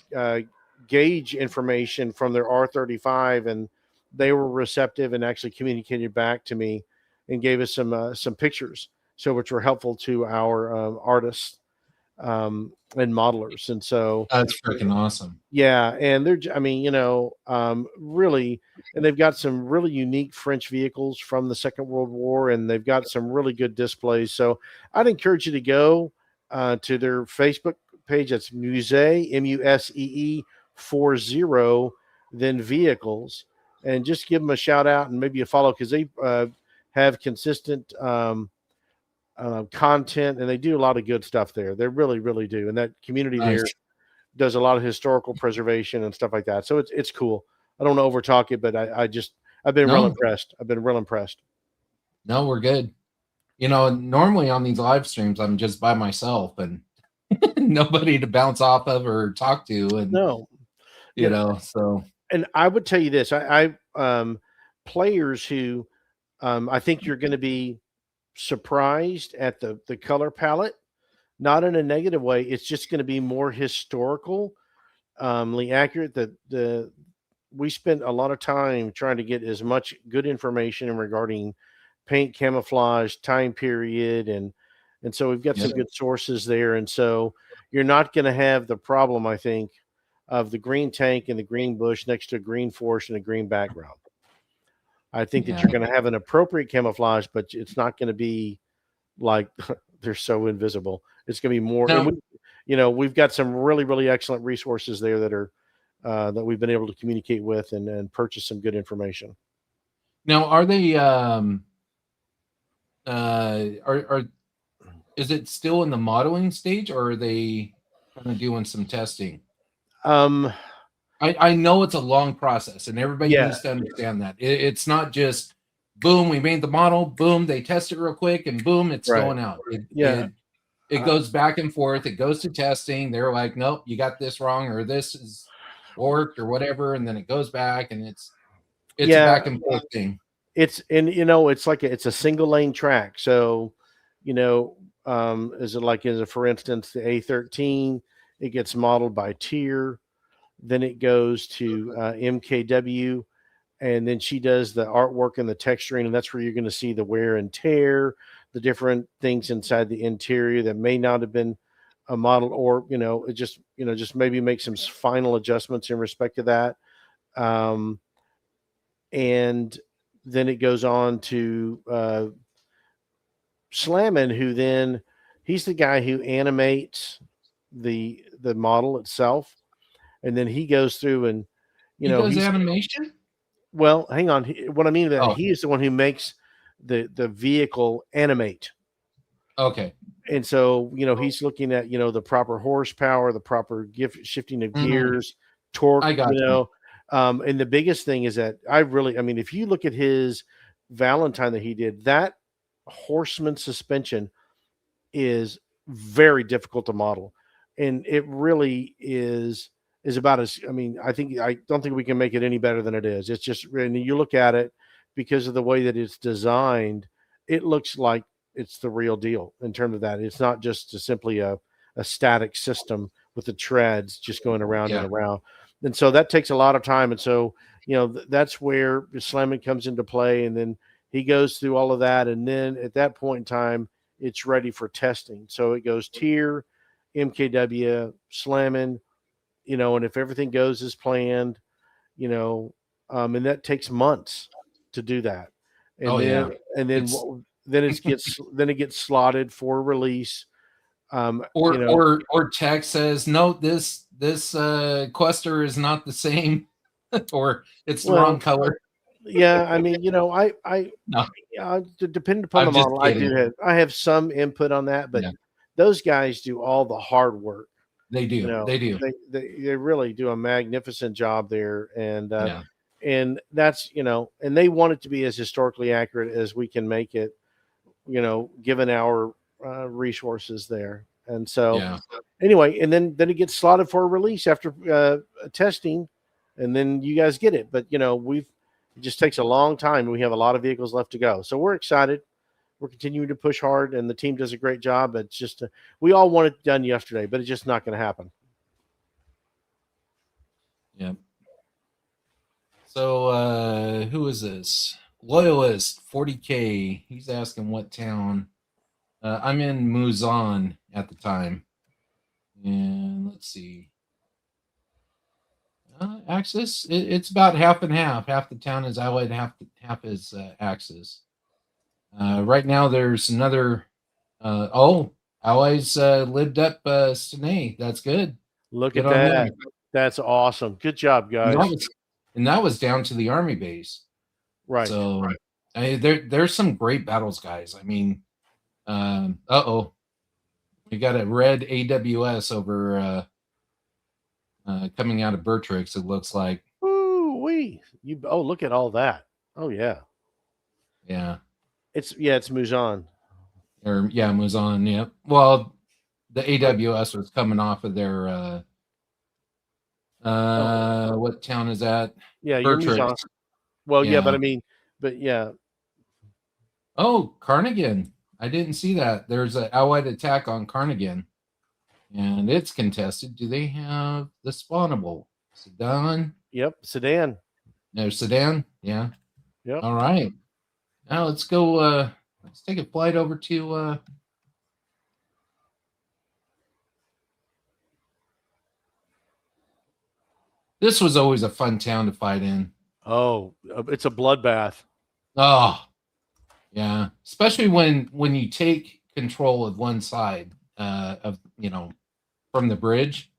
gauge information from their R35, and they were receptive and actually communicated back to me and gave us some pictures, so which were helpful to our artists and modelers. And so that's freaking awesome. yeah, and I mean, really, and they've got some really unique French vehicles from the Second World War, and they've got some really good displays. So I'd encourage you to go to their Facebook page. That's Musée, Musee 40, then vehicles, and just give them a shout out and maybe a follow, because they have consistent content, and they do a lot of good stuff there. They really, really do, and that community Nice. there does a lot of historical preservation and stuff like that. So it's cool. I don't want to overtalk it, but I've been real No, impressed. I've been real impressed. no, we're good. Normally on these live streams, I'm just by myself and nobody to bounce off of or talk to, and No, you know, so and I would tell you this: players who I think you're going to be surprised at the color palette, not in a negative way. It's just going to be more historical, accurate. The we spent a lot of time trying to get as much good information regarding paint camouflage, time period, and so we've got yeah, some good sources there. And so you're not going to have the problem, I think, of the green tank and the green bush next to a green forest and a green background. I think that yeah. you're going to have an appropriate camouflage, but it's not going to be like they're so invisible. It's going to be more, and Now, we've got some really, really excellent resources there that are that we've been able to communicate with and purchase some good information. are they are is it still in the modeling stage, or are they kind of doing some testing? Um, I know it's a long process, and everybody Yeah, needs to understand that it's not just boom, we made the model, boom, they test it real quick, and boom, it's right. going out. Yeah, It uh, goes back and forth. It goes to testing. They're like, nope, you got this wrong, or this is warped, or whatever, and then it goes back, and it's a yeah. back and forth thing. It's and it's like it's a single lane track. So, you know, is it for instance the A13? It gets modeled by tier, then it goes to MKW, and then she does the artwork and the texturing, and that's where you're going to see the wear and tear, the different things inside the interior that may not have been a model, or it just just maybe make some final adjustments in respect to that. Um, and then it goes on to Slammin, who then he's the guy who animates the model itself, and then he goes through and He does he's animation. well, hang on. What I mean that Oh, he is the one who makes the vehicle animate. okay. And so, he's looking at, the proper horsepower, the proper shifting of Mhm. gears, torque, I got you. and the biggest thing is that I mean, if you look at his Valentine that he did, that Horseman suspension is very difficult to model. And it really is about as I don't think we can make it any better than it is. It's just, and you look at it because of the way that it's designed, it looks like it's the real deal in terms of that. It's not just simply a static system with the treads just going around and Yeah. around. And so that takes a lot of time. And so, that's where slamming comes into play. And then he goes through all of that. And then at that point in time, it's ready for testing. So it goes tier, MKW, slamming, and if everything goes as planned, you know, and that takes months to do that. And Oh yeah. then and then It's then it gets slotted for release. Um, you or know, or or tech says no, this cluster is not the same, or it's the wrong well, color. yeah, I mean, I No, depending upon the I'm just model, kidding. I have some input on that, but Yeah, those guys do all the hard work. they do. They do. They really do a magnificent job there, Yeah. and that's and they want it to be as historically accurate as we can make it, given our resources there. And so Yeah. anyway, and then it gets slotted for release after testing, and then you guys get it. But it just takes a long time. We have a lot of vehicles left to go, so we're excited. We're continuing to push hard, and the team does a great job. It's just we all want it done yesterday, but it's just not going to happen. Yeah. So who is this? Loyalist 40K. He's asking what town. I'm in Muzan at the time. And let's see. Axis. It's about half and half. Half the town is Allied, half is Axis. Right now, there's another. Allies lived up Sine. That's good. Look Good at on them. that. That's awesome. Good job, And that guys. was, and that was down to the army base. Right. So there's some great battles, guys. I mean, we got a red AWS over coming out of Bertrix. It looks like. Ooh wee. Look at all that. Oh yeah. Yeah. It's Mujan. Or yeah, Muzan. Yeah. Well, the AWS was coming off of their what town is that? Yeah, you're Bertrix. Mujan. Well, yeah, but Yeah. I mean, but yeah. Oh, Carnegie. I didn't see that. There's an Allied attack on Carnegie, and it's contested. Do they have the spawnable? Sedan? Yep, sedan. No, Sedan? Yeah. Yep. All right. Now let's go let's take a flight over to this was always a fun town to fight in. Oh, it's a bloodbath. Oh, yeah. Especially when you take control of one side of from the bridge.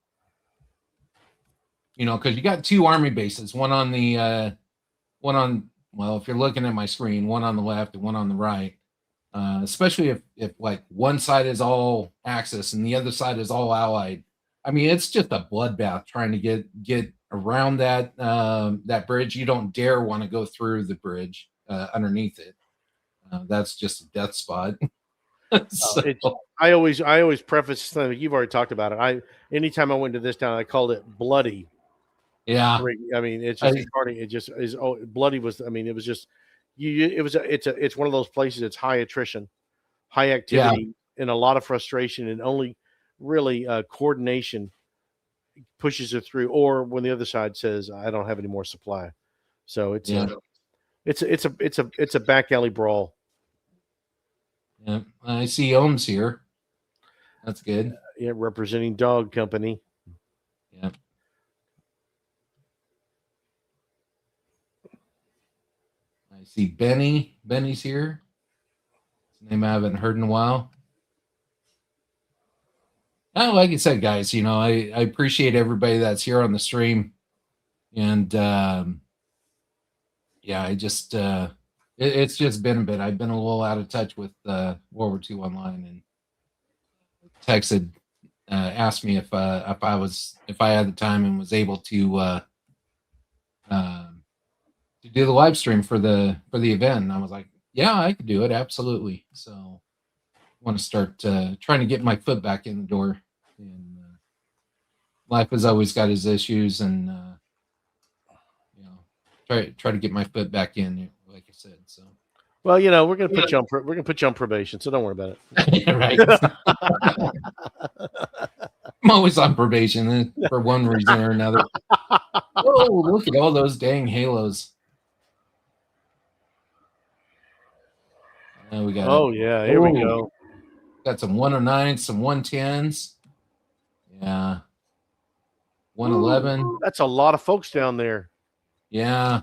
Because you got two army bases, one on the well, if you're looking at my screen, one on the left and one on the right. Especially if like one side is all Axis and the other side is all Allied. I mean, it's just a bloodbath trying to get around that bridge. You don't dare want to go through the bridge underneath it. That's just a death spot. So, It's I always preface something. You've already talked about it. Anytime I went to this town, I called it bloody. yeah, I mean, it's just starting. It just is. Oh, bloody was. I mean, it was just. It's one of those places. It's high attrition, high activity, and a lot of frustration, and only really coordination pushes it through. Or when the other side says, "I don't have any more supply," so it's a back alley brawl. yeah. I see Ohms here. That's good. Yeah, representing Dog Company. Yeah. I see Benny. Benny's here. His name I haven't heard in a while. Oh, like I said, guys, I appreciate everybody that's here on the stream. And yeah, it's just been a bit. I've been a little out of touch with WWII Online, and Tex had asked me if I had the time and was able to do the live stream for the event. And I was like, yeah, I could do it, absolutely. So I want to start trying to get my foot back in the door. And life has always got its issues, and try to get my foot back in, like I said. So. Well, we're gonna put you on probation, so don't worry about it. Right. I'm always on probation for one reason or another. Oh, look at all those dang halos. We got. Oh yeah, here we go. Got some 109s, some 110s. Yeah. 111. That's a lot of folks down there. Yeah.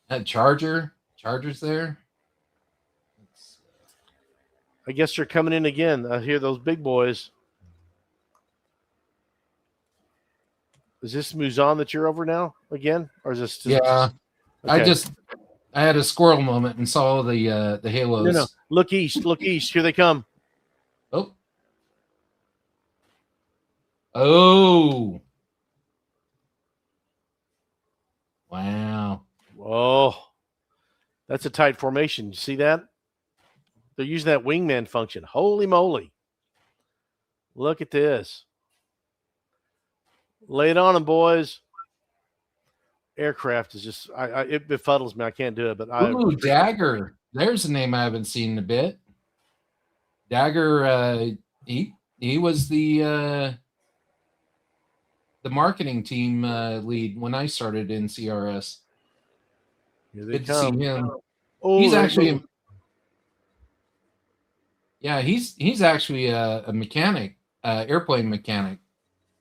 That Charger's there. I guess they're coming in again. I hear those big boys. Is this Muzan that you're over now again, or is this? Yeah. Okay. I had a squirrel moment and saw the halos. No. Look east. Look east. Here they come. Oh. Oh. Wow. Whoa. That's a tight formation. You see that? They're using that wingman function. Holy moly. Look at this. Lay it on them, boys. Aircraft is just it befuddles me. I can't do it, but Ooh, Dagger. There's a name I haven't seen in a bit. Dagger, he was the marketing team lead when I started in CRS. Here they Good come. to see him. Oh, he's actually he's actually a mechanic, airplane mechanic.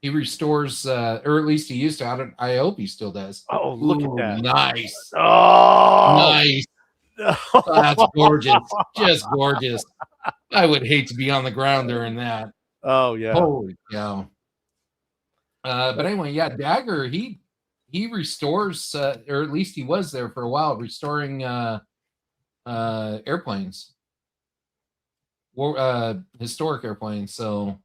He restores, or at least he used to. I hope he still does. Oh, look at that! Nice. Oh, nice. Oh, that's gorgeous. Just gorgeous. I would hate to be on the ground during that. Oh yeah. Holy cow. But anyway, yeah, Dagger, he restores, or at least he was there for a while, restoring airplanes, historic airplanes. So,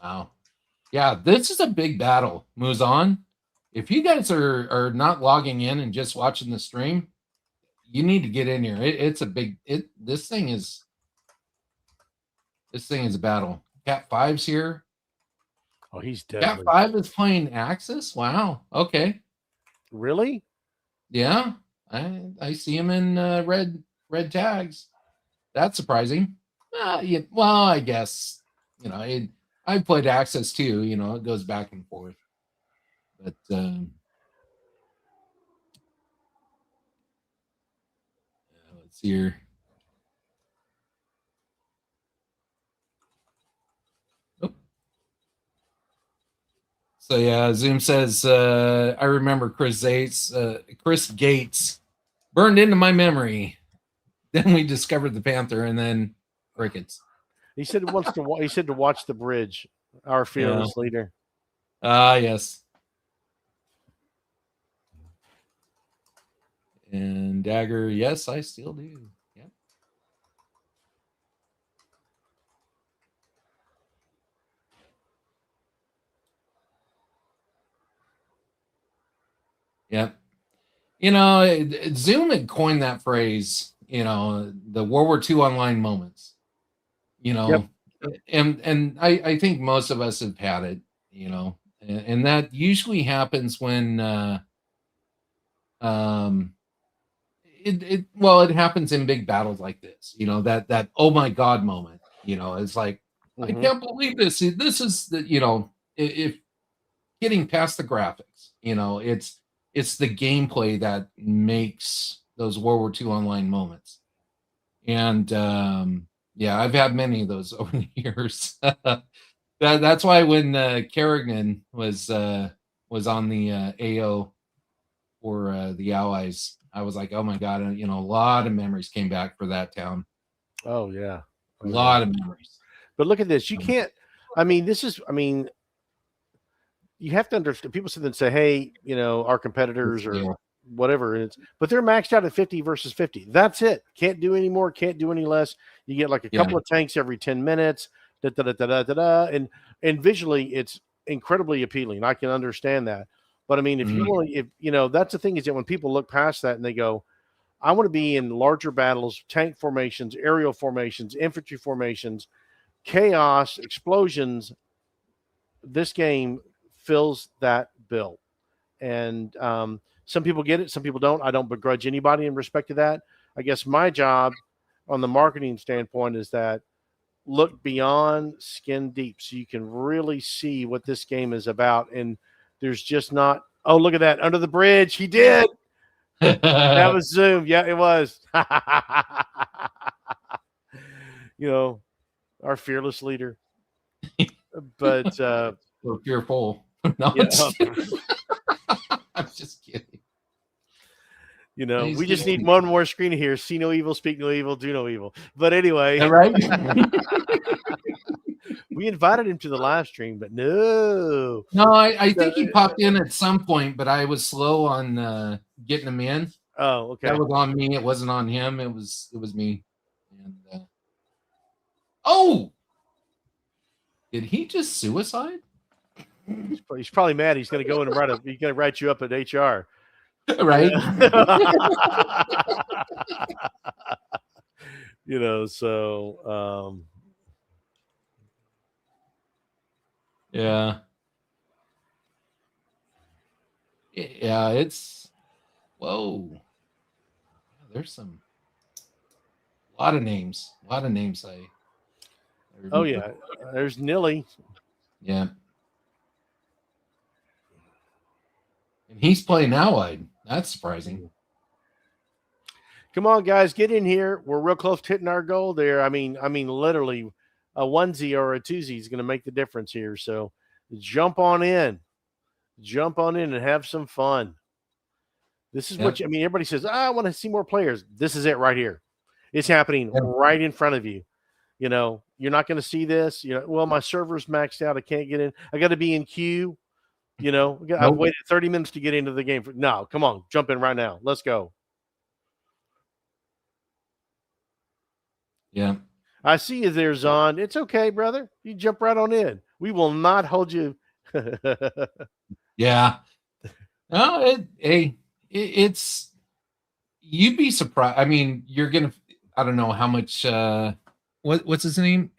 wow, yeah, this is a big battle. Muzan, if you guys are not logging in and just watching the stream, you need to get in here. It's a big. This thing is a battle. Cat 5's here. Oh, he's deadly. Cat 5 is playing Axis. Wow. Okay. Really? Yeah. I see him in red tags. That's surprising. Yeah, well, I guess I played Axis too. It goes back and forth. But let's see here. So yeah, Zoom says, I remember Chris Gates burned into my memory. Then we discovered the Panther, and then crickets. He said he said to watch the bridge. Our fearless leader. Yes. And Dagger, yes, I still do. Yep. Yep. Zoom had coined that phrase, the World War II online moments, Yep. and I think most of us have had it, and that usually happens when um it happens in big battles like this, that oh my god moment, it's like I Mhm. can't believe this. This is the, if getting past the graphics, it's the gameplay that makes those World War II online moments. And yeah, I've had many of those over the years. That's why when Kerrigan was on the AO for the Allies, I was like, oh my god, a lot of memories came back for that town. Oh yeah. A Oh yeah. lot of memories. But look at this. You Um, can't. I mean, you have to understand. People sit there and say, "Hey, our competitors or yeah, whatever," but they're maxed out at 50 versus 50. That's it. Can't do any more. Can't do any less. You get like a yeah, couple of tanks every 10 minutes. Da, da, da, da, da, da, da, and visually, it's incredibly appealing. I can understand that. But I mean, if you mhm, want, if that's the thing is that when people look past that and they go, "I want to be in larger battles, tank formations, aerial formations, infantry formations, chaos, explosions," this game fills that bill. And some people get it, some people don't. I don't begrudge anybody in respect to that. I guess my job on the marketing standpoint is that look beyond skin deep so you can really see what this game is about. And there's just not, oh, look at that under the bridge. He did. That was Zoom. Yeah, it was. Our fearless leader. But so fearful. No, I'm yeah, just kidding. I'm just kidding. He's we just just need one more screen here. See no evil, speak no evil, do no evil. But anyway, right. we invited him to the live stream, but no. No, I think he popped in at some point, but I was slow on getting him in. Oh, okay. That was on me. It wasn't on him. It was me. And oh, did he just suicide? He's probably mad. He's going to go in and he's going to write you up at HR. Right. So Yeah. Yeah, it's whoa. There's a lot of names. A lot of names I oh remember. yeah, there's Nilly. Yeah. And he's playing Allied. That's surprising. Come on, guys, get in here. We're real close to hitting our goal there. I mean, literally, a onesie or a twosie is going to make the difference here. So, jump on in and have some fun. This is what everybody says. I want to see more players. This is it right here. It's happening right in front of you. You're not going to see this. Well, my server's maxed out. I can't get in. I got to be in queue. I've waited 30 minutes to get into the game. No, come on, jump in right now. Let's go. Yeah. I see you there, Zon. It's okay, brother. You jump right on in. We will not hold you. Yeah. No, it's you'd be surprised. I mean, you're gonna. I don't know how much. What's his name?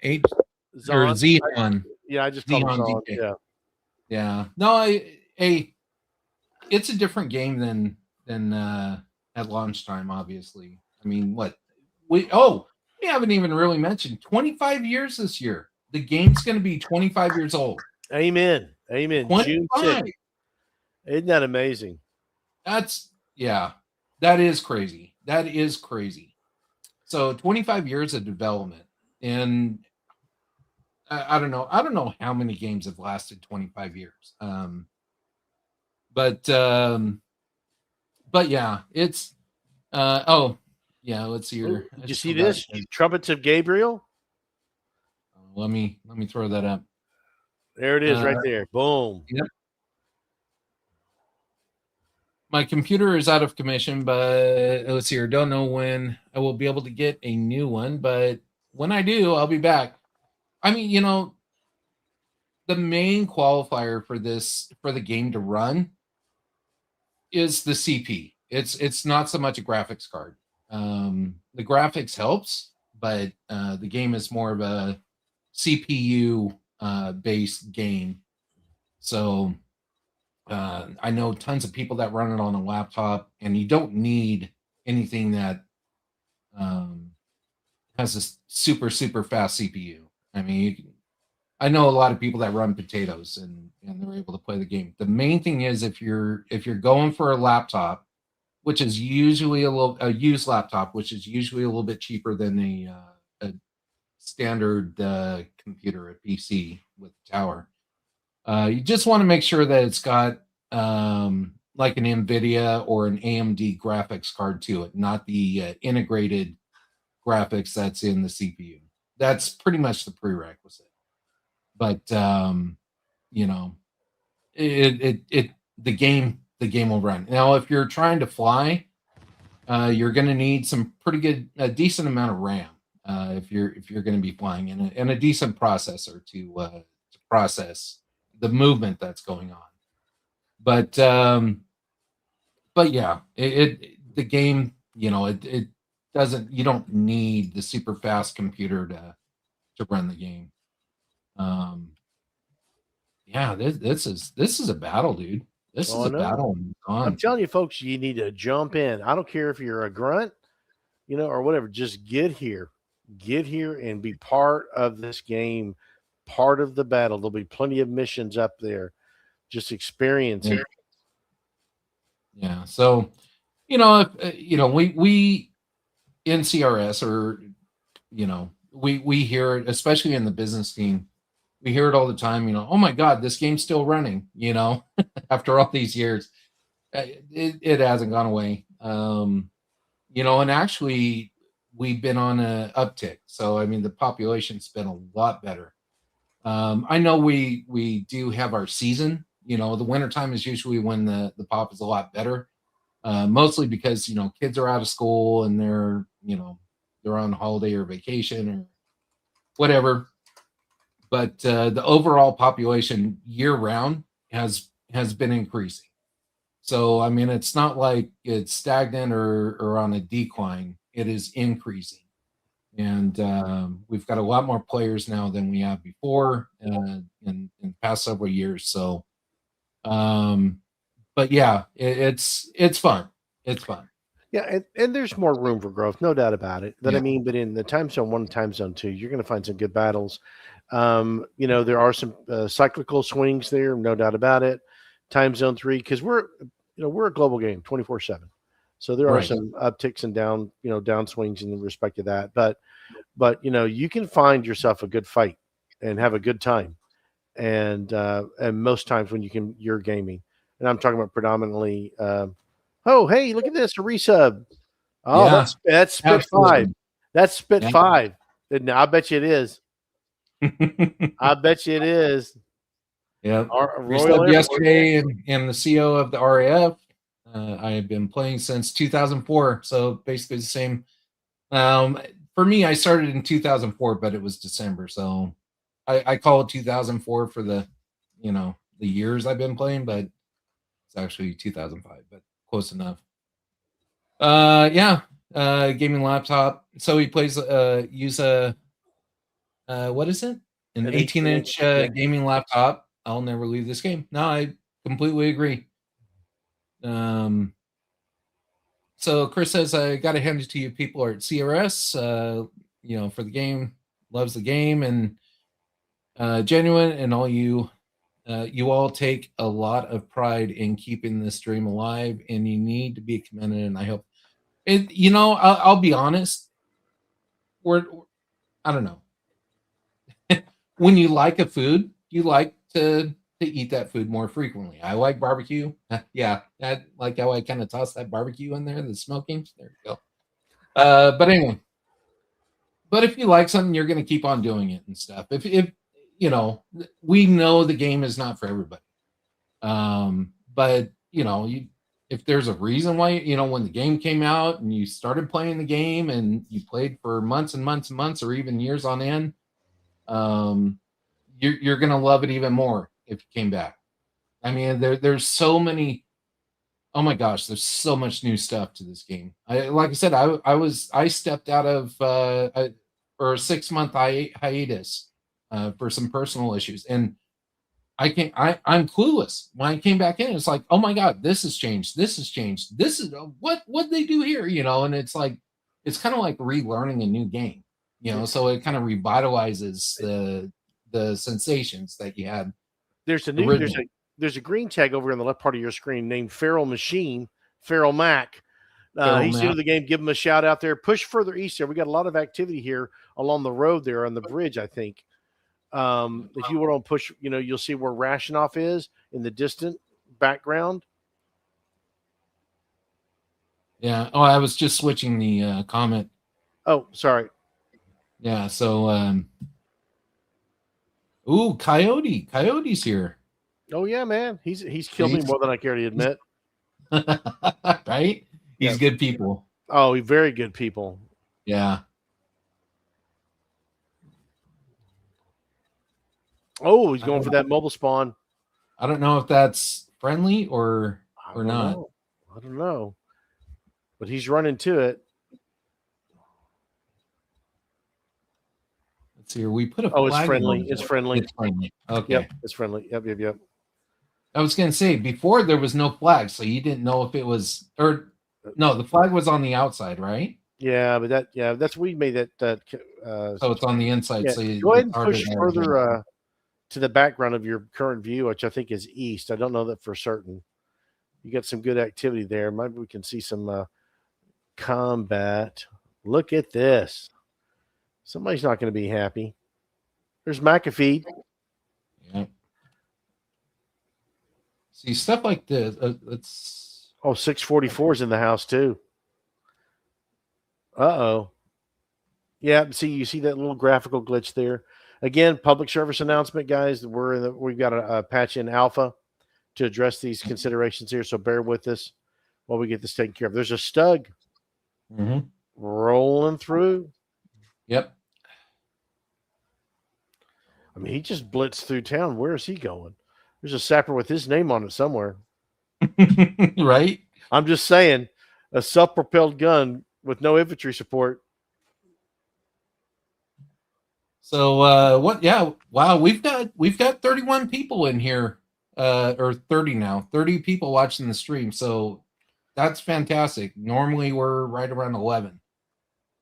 Zon. Or Zeon. Yeah, I just called him Zon. DK. Yeah. Yeah. No, it's a different game than at launch time. Obviously. I mean, what we haven't even really mentioned 25 years this year. The game's going to be 25 years old. Amen. June 6th. Isn't that amazing? That is crazy. That is crazy. So 25 years of development, and I don't know. I don't know how many games have lasted 25 years. But yeah, it's let's see here. Did you see this? Trumpets of Gabriel? Let me throw that up. There it is, right there. Boom. Yep. My computer is out of commission, but let's see here. Don't know when I will be able to get a new one, but when I do, I'll be back. I mean, the main qualifier for the game to run is the CP. It's not so much a graphics card. The graphics helps, but the game is more of a CPU based game. So I know tons of people that run it on a laptop, and you don't need anything that um, has a super fast CPU. I mean, I know a lot of people that run potatoes and they're able to play the game. The main thing is if you're going for a laptop, which is usually a used laptop, which is usually a little bit cheaper than a standard computer, a PC with tower. You just want to make sure that it's got like an NVIDIA or an AMD graphics card to it, not the integrated graphics that's in the CPU. That's pretty much the prerequisite. But you know, the game will run. Now, if you're trying to fly, you're going to need some pretty good, a decent amount of RAM if you're going to be flying, and a decent processor to process the movement that's going on. But yeah, the game, it doesn't. You don't need the super fast computer to run the game. Yeah, this is a battle, dude. This is Oh, a no. battle. I'm telling you, folks, you need to jump in. I don't care if you're a grunt, or whatever. Just get here and be part of this game, part of the battle. There'll be plenty of missions up there. Just experience it. Yeah. So, if we in CRS, or we hear it, especially in the business team, we hear it all the time. Oh my God, this game's still running. After all these years, it hasn't gone away. And actually, we've been on an uptick. So I mean, the population's been a lot better. I know we do have our season. The wintertime is usually when the pop is a lot better. Mostly because kids are out of school and they're on holiday or vacation or whatever. But the overall population year round has been increasing. So I mean, it's not like it's stagnant or on a decline. It is increasing, and we've got a lot more players now than we have before in the past several years. So, but yeah, it's fun. It's fun. Yeah, and there's more room for growth, no doubt about it. But Yeah. I mean, but in the time zone 1, time zone 2, you're going to find some good battles. There are some cyclical swings there, no doubt about it. Time zone 3, because we're a global game, 24/7. So there are Right. some upticks and down swings in respect to that. But you can find yourself a good fight and have a good time, and most times when you're gaming, and I'm talking about predominantly. Oh, hey, look at this, a resub. Oh, Yeah, that's Spit 5. absolutely. That's Spit Yeah. 5. I bet you it is. I bet you it is. Yeah. Royal Yesterday, and the CO of the RAF. I have been playing since 2004, so basically the same. For me, I started in 2004, but it was December, so I call it 2004 for the years I've been playing, but it's actually 2005, but close enough. Yeah, gaming laptop. So he plays use a what is it? An 18-inch gaming laptop. I'll never leave this game. No, I completely agree. So Chris says, I got to hand it to you. People are at CRS, for the game, loves the game, and genuine, and all you all take a lot of pride in keeping this dream alive, and you need to be commended. And I hope it. I'll be honest. I don't know. When you like a food, you like to eat that food more frequently. I like barbecue. Yeah, that like how I kind of toss that barbecue in there, the smoking. There you go. But anyway, but if you like something, you're going to keep on doing it and stuff. If we know the game is not for everybody. But if there's a reason why, when the game came out and you started playing the game and you played for months and months and months or even years on end, you're gonna love it even more if you came back. I mean, there's so many Oh my gosh, there's so much new stuff to this game. Like I said, I stepped out of for a 6 month hiatus for some personal issues, and I'm clueless. When I came back in, it's like, oh my god, this has changed. This has changed. This is what they do here, and it's like it's kind of like relearning a new game, So it kind of revitalizes the sensations that you had There's originally. there's a green tag over on the left part of your screen named Feral Machine, Feral Mac. Feral He's new to map. the game. Give him a shout out there. Push further east there. We got a lot of activity here along the road there on the bridge, I think. If you want to push, you'll see where Rationoff is in the distant background. Yeah. Oh, I was just switching the comment. Oh, sorry. Yeah. So, ooh, Coyote. Coyote's here. Oh yeah, man. He's killed me more than I care to admit. Right? He's good people. Oh, very good people. Yeah. Oh, he's going for that mobile spawn. I don't know if that's friendly or not. I don't know. But he's running to it. Let's see here. We put a Oh, it's flag friendly. on It's friendly. It's friendly. Okay. Yep, it's friendly. Yep. I was gonna say before there was no flag, so you didn't know if it was or no, the flag was on the outside, right? Yeah, but that's we made that So it's on the inside. yeah. So Go ahead and push further to the background of your current view, which I think is east. I don't know that for certain. You got some good activity there. Maybe we can see some combat. Look at this. Somebody's not going to be happy. There's McAfee. Yeah. See stuff like this. It's 644 is in the house too. Uh-oh. Yeah, see, you see that little graphical glitch there. Again, public service announcement, guys. We've got a patch in alpha to address these considerations here, so bear with us while we get this taken care of. There's a Stug rolling through. Yep. I mean, he just blitzed through town. Where is he going? There's a sapper with his name on it somewhere. Right? I'm just saying, a self-propelled gun with no infantry support. So what? Yeah, wow. We've got 31 people in here, or 30 now. 30 people watching the stream. So that's fantastic. Normally we're right around 11.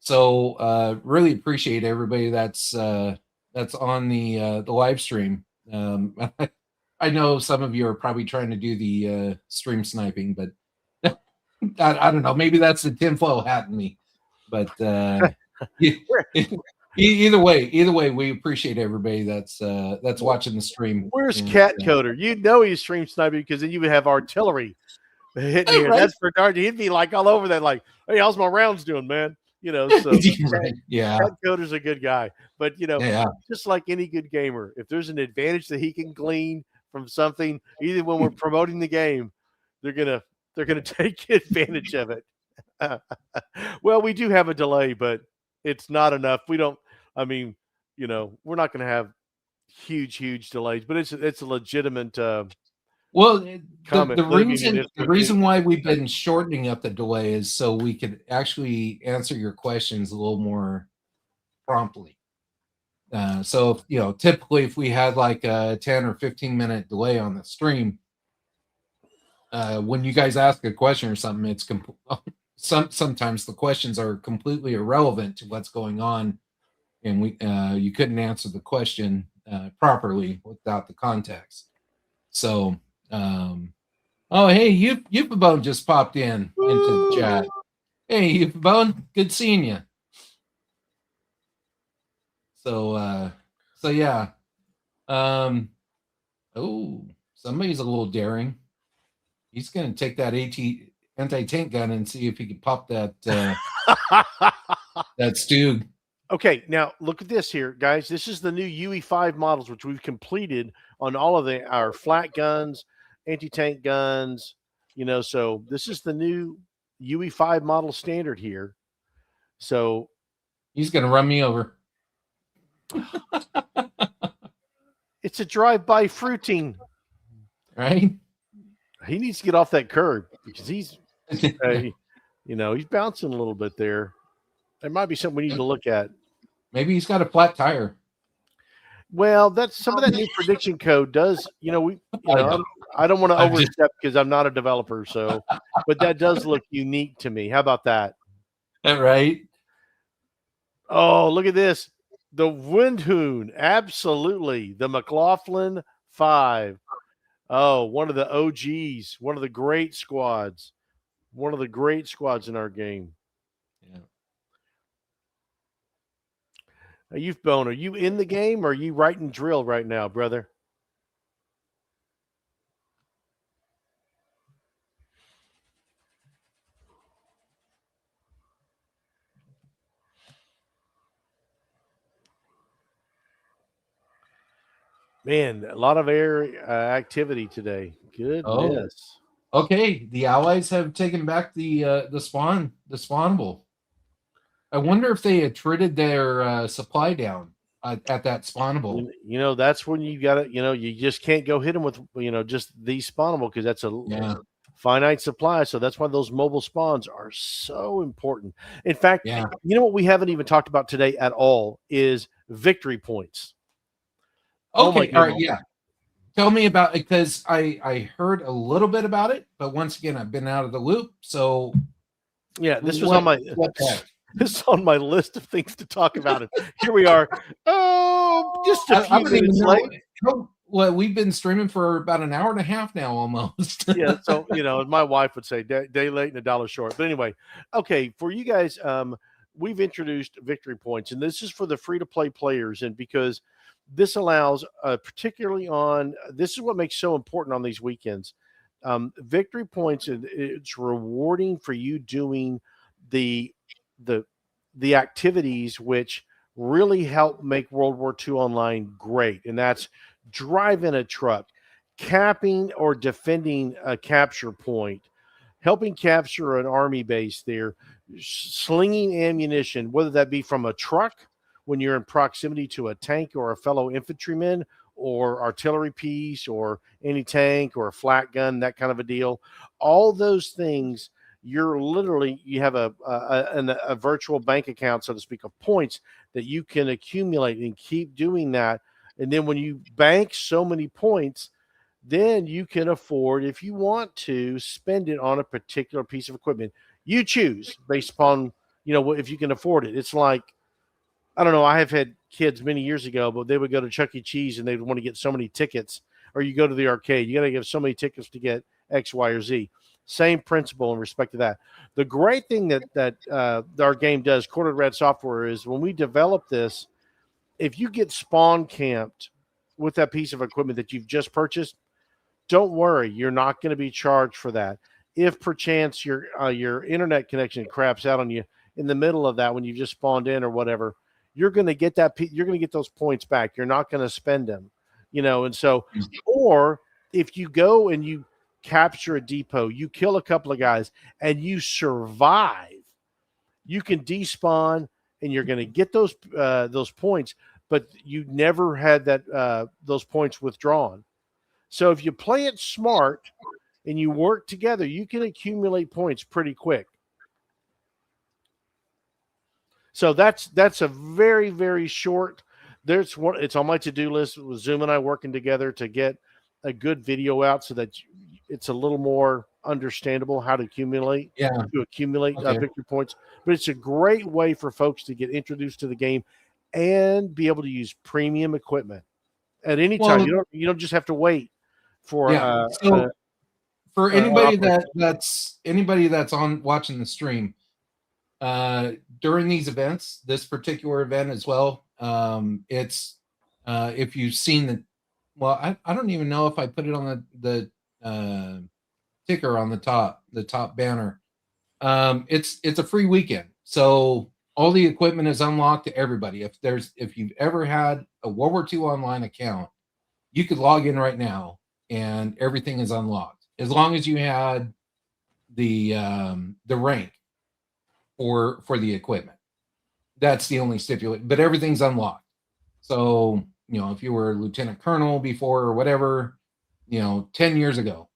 So really appreciate everybody that's on the live stream. I know some of you are probably trying to do the stream sniping, but I don't know. Maybe that's the tinfoil hat in me. But either way, we appreciate everybody that's watching the stream. Where's Cat Coder? You know he's stream sniping because then you would have artillery hitting here. Right? That's for darn. He'd be like all over that, like, hey, how's my rounds doing, man? So right. Yeah. Cat Coder's a good guy. But just like any good gamer, if there's an advantage that he can glean from something, either when we're promoting the game, they're gonna take advantage of it. Well, we do have a delay, but it's not enough. We don't. I mean, we're not going to have huge delays, but it's a legitimate. Well, the reason why we've been shortening up the delay is so we could actually answer your questions a little more promptly. So typically if we had like a 10 or 15-minute delay on the stream, when you guys ask a question or something, it's sometimes the questions are completely irrelevant to what's going on, and you couldn't answer the question properly without the context. So, oh hey, Yupabone just popped into the chat. Hey Yupabone, good seeing you. So yeah. Oh, somebody's a little daring. He's going to take that anti-tank gun and see if he can pop that that Stug. Okay, now look at this here, guys. This is the new UE5 models, which we've completed on all of our flat guns, anti-tank guns. So this is the new UE5 model standard here. So he's going to run me over. It's a drive-by fruiting, right? He needs to get off that curb because he's, he's bouncing a little bit there. There might be something we need to look at. Maybe he's got a flat tire. Well, that's some of that new prediction code does, I don't want to overstep because I'm not a developer. So, but that does look unique to me. How about that? Right. Oh, look at this. The Windhoon. Absolutely. The McLaughlin 5. Oh, one of the OGs, one of the great squads, one of the great squads in our game. Yeah. Bone, are you in the game or are you writing drill right now, brother? Man, a lot of air activity today. Goodness. Oh, okay. The Allies have taken back the spawnable. I wonder if they attrited their supply down at that spawnable. That's when you got to, you just can't go hit them with, just these spawnable because that's a finite supply. So that's why those mobile spawns are so important. In fact, you know what we haven't even talked about today at all is victory points. Okay, all right, yeah. Tell me about it because I heard a little bit about it, but once again, I've been out of the loop. So yeah, this was on my list of things to talk about. And here we are. Oh, just a few minutes late. Well, we've been streaming for about an hour and a half now, almost. Yeah, so my wife would say day late and a dollar short. But anyway, okay, for you guys, we've introduced victory points, and this is for the free-to-play players, and because this allows, particularly this is what makes so important on these weekends. Victory points, it's rewarding for you doing the activities which really help make World War II Online great, and that's driving a truck, capping or defending a capture point, helping capture an army base there, slinging ammunition, whether that be from a truck when you're in proximity to a tank or a fellow infantryman or artillery piece or any tank or a flat gun, that kind of a deal. All those things, you have a virtual bank account, so to speak, of points that you can accumulate and keep doing that. And then when you bank so many points, then you can afford, if you want to, spend it on a particular piece of equipment. You choose based upon, if you can afford it. It's like, I don't know, I have had kids many years ago, but they would go to Chuck E. Cheese and they'd want to get so many tickets, or you go to the arcade, you got to give so many tickets to get X, Y, or Z. Same principle in respect to that. The great thing that our game does, Corded Red Software, is when we develop this, if you get spawn camped with that piece of equipment that you've just purchased, don't worry, you're not going to be charged for that. If perchance your internet connection craps out on you in the middle of that when you just spawned in or whatever, you're going to get you're going to get those points back. You're not going to spend them, and so, or if you go and you capture a depot, you kill a couple of guys and you survive, you can despawn and you're going to get those points, but you never had those points withdrawn. So if you play it smart and you work together, you can accumulate points pretty quick. So that's a very, very short. It's on my to-do list with Zoom and I working together to get a good video out so that it's a little more understandable how to accumulate victory points. But it's a great way for folks to get introduced to the game and be able to use premium equipment at any time. You don't just have to wait for. So for anybody that's on watching the stream, during these events, this particular event as well, it's if you've seen I don't even know if I put it on the ticker on the top banner. It's a free weekend, so all the equipment is unlocked to everybody. If you've ever had a World War II Online account, you could log in right now and everything is unlocked as long as you had the rank for the equipment. That's the only stipulation, but everything's unlocked. So, if you were a lieutenant colonel before or whatever, 10 years ago,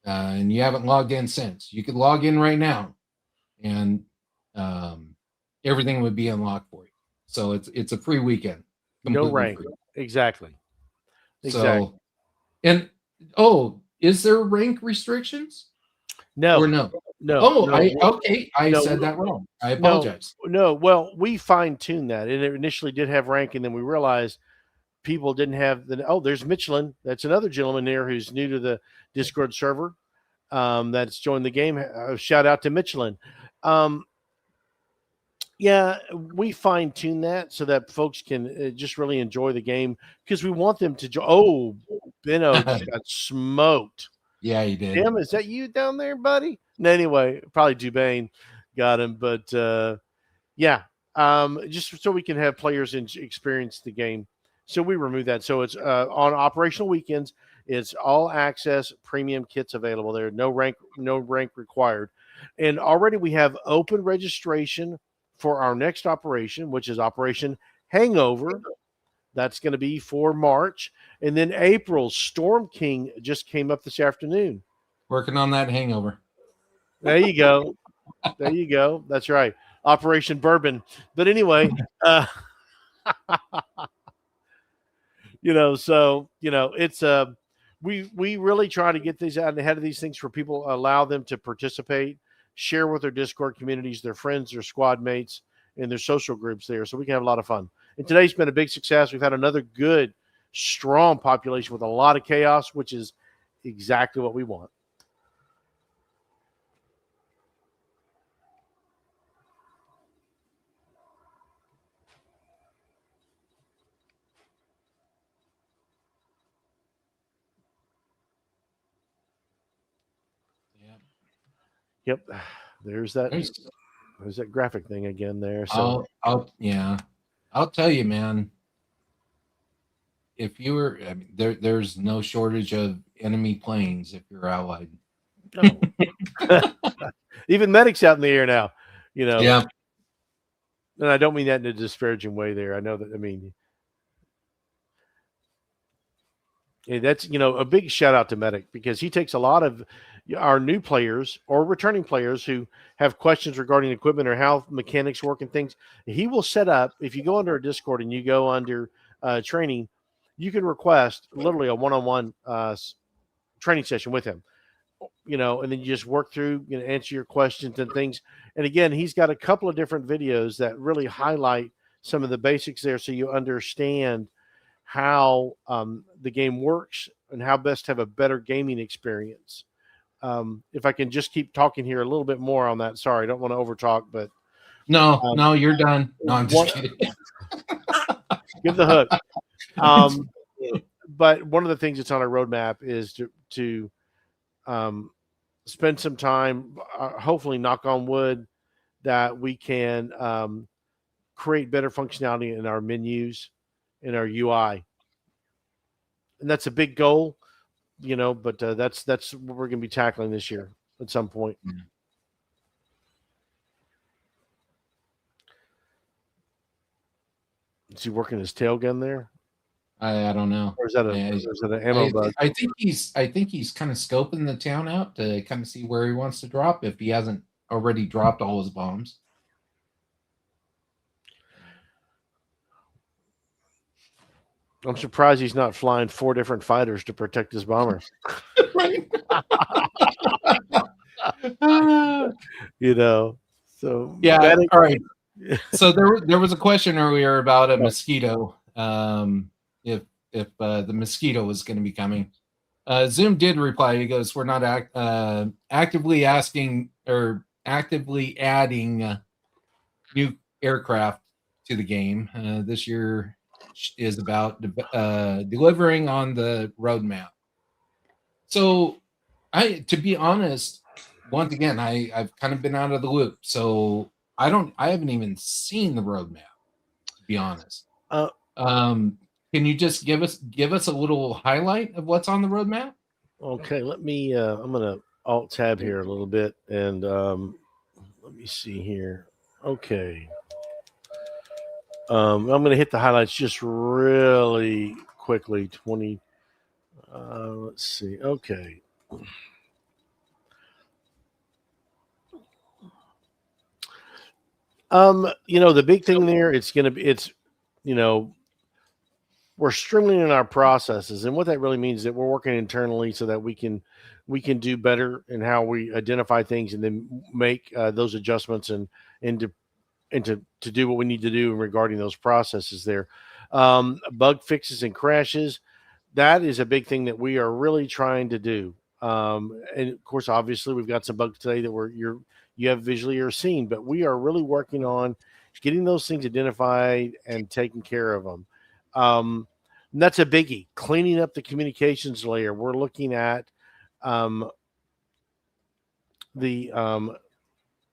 and you haven't logged in since, you could log in right now, and everything would be unlocked for you. So it's a free weekend, No completely rank. free. Exactly. So, and is there rank restrictions or No, no? no, Oh, no, I no, said that wrong. I no, apologize. no. Well, we fine tuned that, and it initially did have rank, and then we realized people didn't have the. Oh, there's Michelin. That's another gentleman there who's new to the Discord server. That's joined the game. Shout out to Michelin. Yeah, we fine tune that so that folks can just really enjoy the game because we want them to. Oh, Benno just got smoked. Yeah, you did. Tim, is that you down there, buddy? No, anyway, probably Dubane got him, but yeah, just so we can have players experience the game. So we remove that. So it's on operational weekends. It's all access premium kits available there. No rank required. And already we have open registration for our next operation, which is Operation Hangover. That's going to be for March. And then April, Storm King just came up this afternoon. Working on that hangover. There you go. There you go. That's right. Operation Bourbon. But anyway, it's we really try to get these out ahead of these things for people, allow them to participate, share with their Discord communities, their friends, their squad mates, and their social groups there, so we can have a lot of fun. And today's been a big success. We've had another good, strong population with a lot of chaos, which is exactly what we want. Yep. There's that graphic thing again there. So I'll tell you, man. If you were, I mean, there's no shortage of enemy planes if you're allied. no. Even medics out in the air now, Yeah. And I don't mean that in a disparaging way there. I know that, I mean, that's, a big shout out to Medic because he takes a lot of our new players or returning players who have questions regarding equipment or how mechanics work and things. He will set up, if you go under a Discord and you go under training, you can request literally a one-on-one training session with him, and then you just work through, answer your questions and things. And again, he's got a couple of different videos that really highlight some of the basics there so you understand how the game works and how best to have a better gaming experience. If I can just keep talking here a little bit more on that. Sorry, I don't want to overtalk, but no, you're done. No, I'm just kidding. Give the hook. But one of the things that's on our roadmap is to spend some time, hopefully knock on wood, that we can create better functionality in our menus, in our UI. And that's a big goal, but that's what we're going to be tackling this year at some point. Mm-hmm. Is he working his tail gun there? I don't know. Or is that an ammo bug? I think he's kind of scoping the town out to kind of see where he wants to drop if he hasn't already dropped all his bombs. I'm surprised he's not flying 4 different fighters to protect his bombers. Right. So yeah. All right. So there was a question earlier about a mosquito. If the mosquito was going to be coming, Zoom did reply. He goes, "We're not actively asking or actively adding new aircraft to the game. This year is about delivering on the roadmap." So, to be honest, once again, I've kind of been out of the loop. So I haven't even seen the roadmap, to be honest. Can you just give us a little highlight of what's on the roadmap? Okay, let me I'm gonna alt tab here a little bit and let me see here. Okay. I'm gonna hit the highlights just really quickly. 20 let's see. Okay. The big thing there, you know, we're streamlining our processes, and what that really means is that we're working internally so that we can do better in how we identify things and then make those adjustments and to do what we need to do regarding those processes there. Bug fixes and crashes, that is a big thing that we are really trying to do. And of course, obviously, we've got some bugs today that you have visually or seen, but we are really working on getting those things identified and taking care of them. And that's a biggie. Cleaning up the communications layer. We're looking at um, the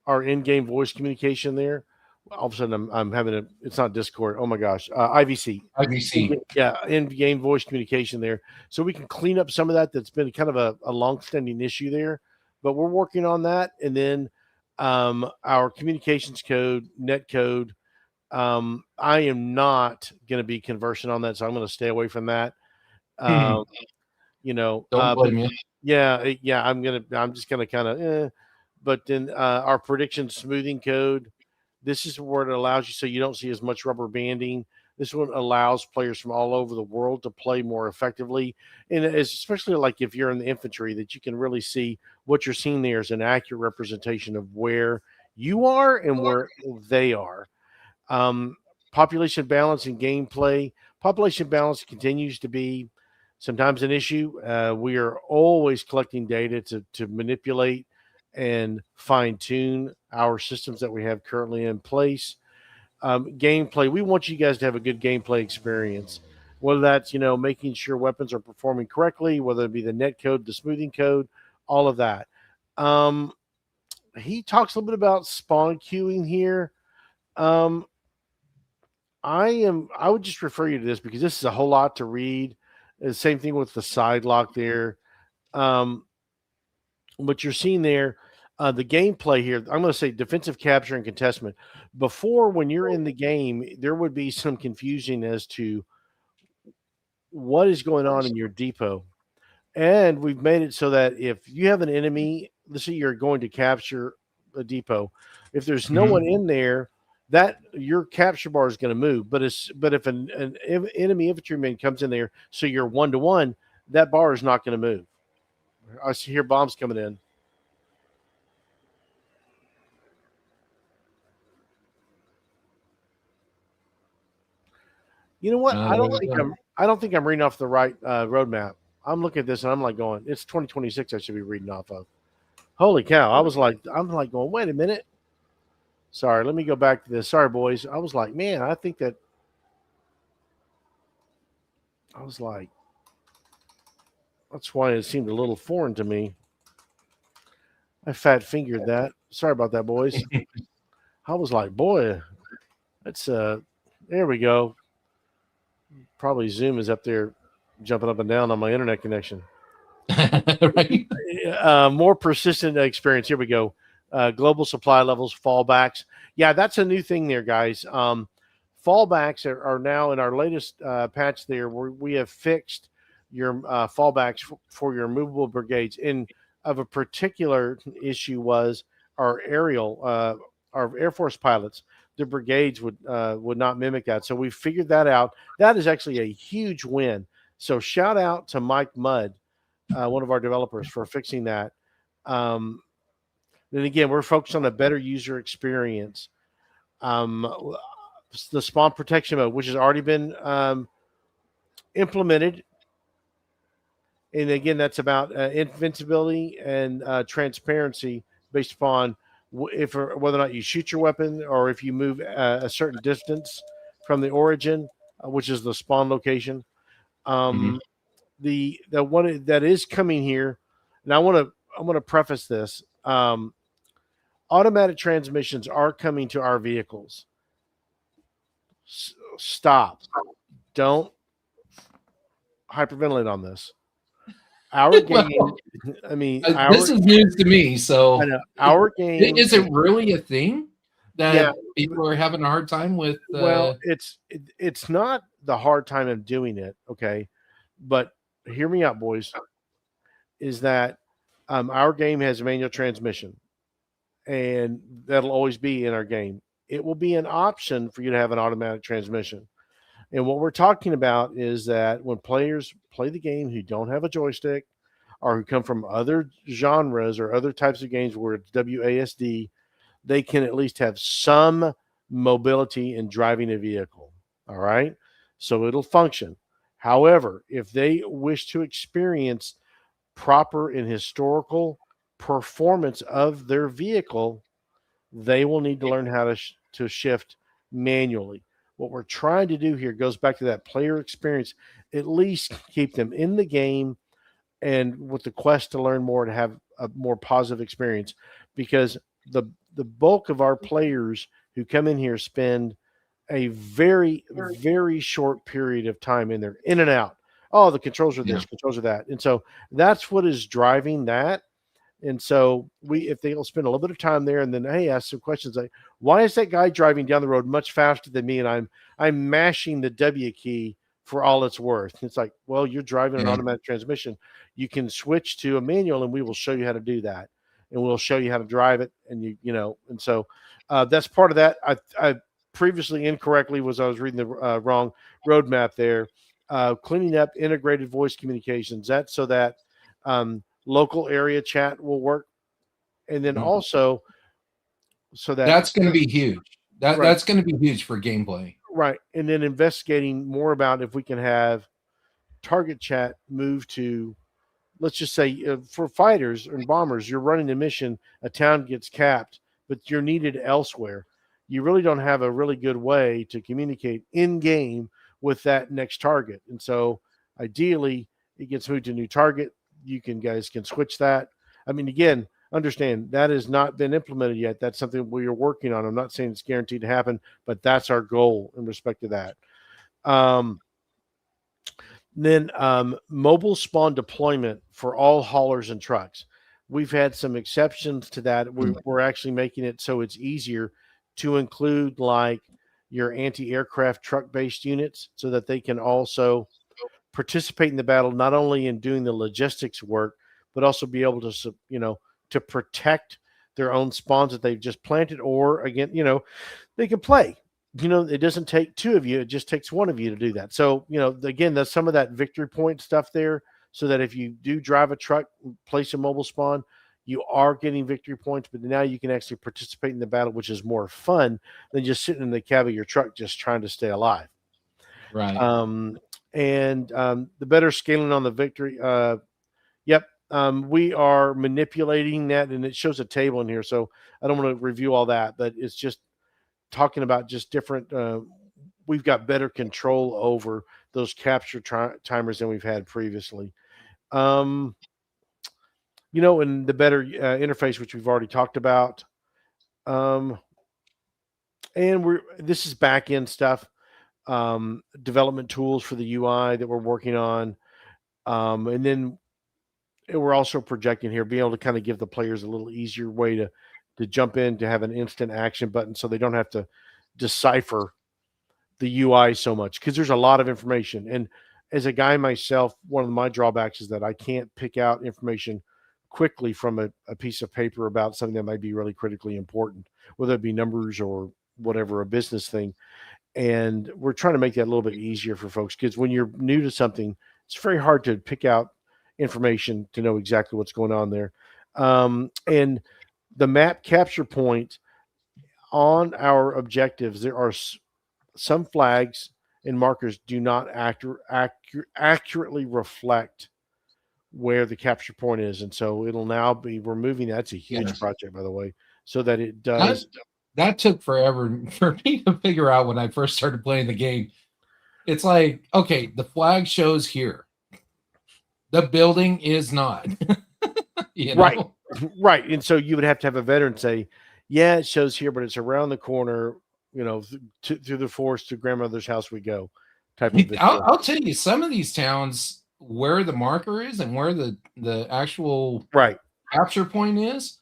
our in-game voice communication there. All of a sudden, I'm having a. It's not Discord. Oh my gosh, IVC. IVC. Yeah, in-game voice communication there, so we can clean up some of that. That's been kind of a long-standing issue there, but we're working on that. And then our communications code, net code. I am not going to be conversing on that, so I'm going to stay away from that. Um, Don't but blame you. yeah, yeah, I'm just gonna kind of, but then our prediction smoothing code. This is where it allows you so you don't see as much rubber banding. This one allows players from all over the world to play more effectively, and it's especially like if you're in the infantry, that you can really see what you're seeing there is an accurate representation of where you are and where they are. Um, Population balance and gameplay. Population balance continues to be sometimes an issue. We are always collecting data to manipulate and fine tune our systems that we have currently in place. Gameplay. We want you guys to have a good gameplay experience. Whether that's making sure weapons are performing correctly, whether it be the net code, the smoothing code, all of that. Um, he talks a little bit about spawn queuing here. Um, I would just refer you to this because this is a whole lot to read. The same thing with the side lock there. Um, what you're seeing there, the gameplay here, I'm going to say defensive capture and contestment. Before, when you're in the game, there would be some confusion as to what is going on in your depot. And we've made it so that if you have an enemy, let's say you're going to capture a depot, if there's no one in there, that your capture bar is going to move. But if an enemy infantryman comes in there, so you're 1-to-1, that bar is not going to move. I see here bombs coming in. You know what? I don't think I'm reading off the right roadmap. I'm looking at this and I'm like going, it's 2026. I should be reading off of. Holy cow! I'm like going, wait a minute. Sorry, let me go back to this. Sorry, boys. I was like, man, I think that I was like, that's why it seemed a little foreign to me. I fat fingered that. Sorry about that, boys. I was like, boy, that's there we go. Probably Zoom is up there jumping up and down on my internet connection. Right. More persistent experience. Here we go. Global supply levels, fallbacks. Yeah, that's a new thing there, guys. Fallbacks are now in our latest patch there, where we have fixed your fallbacks for your movable brigades. And of a particular issue was our our Air Force pilots. The brigades would not mimic that. So we figured that out. That is actually a huge win. So shout out to Mike Mudd, one of our developers, for fixing that. Um, then again, we're focused on a better user experience. Um, the spawn protection mode, which has already been implemented, and again, that's about invincibility and transparency based upon if or whether or not you shoot your weapon or if you move a certain distance from the origin, which is the spawn location. Mhm. The one that is coming here, and I want to preface this. Automatic transmissions are coming to our vehicles. Stop. Don't hyperventilate on this. Our game, Well, I mean, this is news to me. I So, know our game. is it really a thing Yeah. that people are having a hard time with? Well, it's not the hard time of doing it, okay, but hear me out, boys. Is that our game has a manual transmission, and that'll always be in our game. it will be an option for you to have an automatic transmission. And what we're talking about is that when players play the game who don't have a joystick or who come from other genres or other types of games where it's WASD, they can at least have some mobility in driving a vehicle. All right. So it'll function. However, if they wish to experience proper and historical performance of their vehicle, they will need to learn how to shift manually. What we're trying to do here goes back to that player experience, at least keep them in the game and with the quest to learn more, to have a more positive experience, because the bulk of our players who come in here spend a very, very short period of time in there, in and out. Oh, the controls are this, Yeah. controls are that. And so that's what is driving that. And so if they'll spend a little bit of time there and then, hey, ask some questions like, why is that guy driving down the road much faster than me? And I'm mashing the W key for all it's worth. It's like, well, you're driving an Yeah. automatic transmission. You can switch to a manual and we will show you how to do that. And we'll show you how to drive it. And and so that's part of that. I previously incorrectly I was reading the wrong roadmap there. Cleaning up integrated voice communications. That's so that local area chat will work, and then Mhm. also so that That's going to be huge. right, That's going to be huge for gameplay. right, and then investigating more about if we can have target chat move to, let's just say, for fighters and bombers, you're running a mission, a town gets capped, but you're needed elsewhere. You really don't have a really good way to communicate in game with that next target, and so ideally, it gets moved to a new target. Guys can switch that. I mean, again, understand that has not been implemented yet. That's something we are working on. I'm not saying it's guaranteed to happen, but that's our goal in respect to that. Um, then mobile spawn deployment for all haulers and trucks. We've had some exceptions to that. We're actually making it so it's easier to include like your anti-aircraft truck-based units so that they can also participate in the battle, not only in doing the logistics work, but also be able to, to protect their own spawns that they've just planted, or again, they can play. It doesn't take two of you; it just takes one of you to do that. So, again, there's some of that victory point stuff there, so that if you do drive a truck, place a mobile spawn, you are getting victory points. But now you can actually participate in the battle, which is more fun than just sitting in the cab of your truck just trying to stay alive. Right. And the better scaling on the victory. Yep. We are manipulating that, and it shows a table in here. So I don't want to review all that, but it's just talking about just different. We've got better control over those capture timers than we've had previously. And the better interface, which we've already talked about. And this is back end stuff. Development tools for the UI that we're working on. And then we're also projecting here, being able to kind of give the players a little easier way to jump in, to have an instant action button so they don't have to decipher the UI so much, because there's a lot of information. And as a guy myself, one of my drawbacks is that I can't pick out information quickly from a piece of paper about something that might be really critically important, whether it be numbers or whatever, a business thing. And we're trying to make that a little bit easier for folks, because when you're new to something, it's very hard to pick out information to know exactly what's going on there. And the map capture point on our objectives, there are some flags and markers do not accurately reflect where the capture point is. And so it'll now be removing that. That's a huge Yes. project, by the way, so that it That does. that took forever for me to figure out when I first started playing the game. It's like, okay, the flag shows here. The building is not. Right. Right. And so you would have to have a veteran say, yeah, it shows here, but it's around the corner, through the forest to grandmother's house we go, type of video. I'll tell you, some of these towns where the marker is and where the actual Right. capture point is,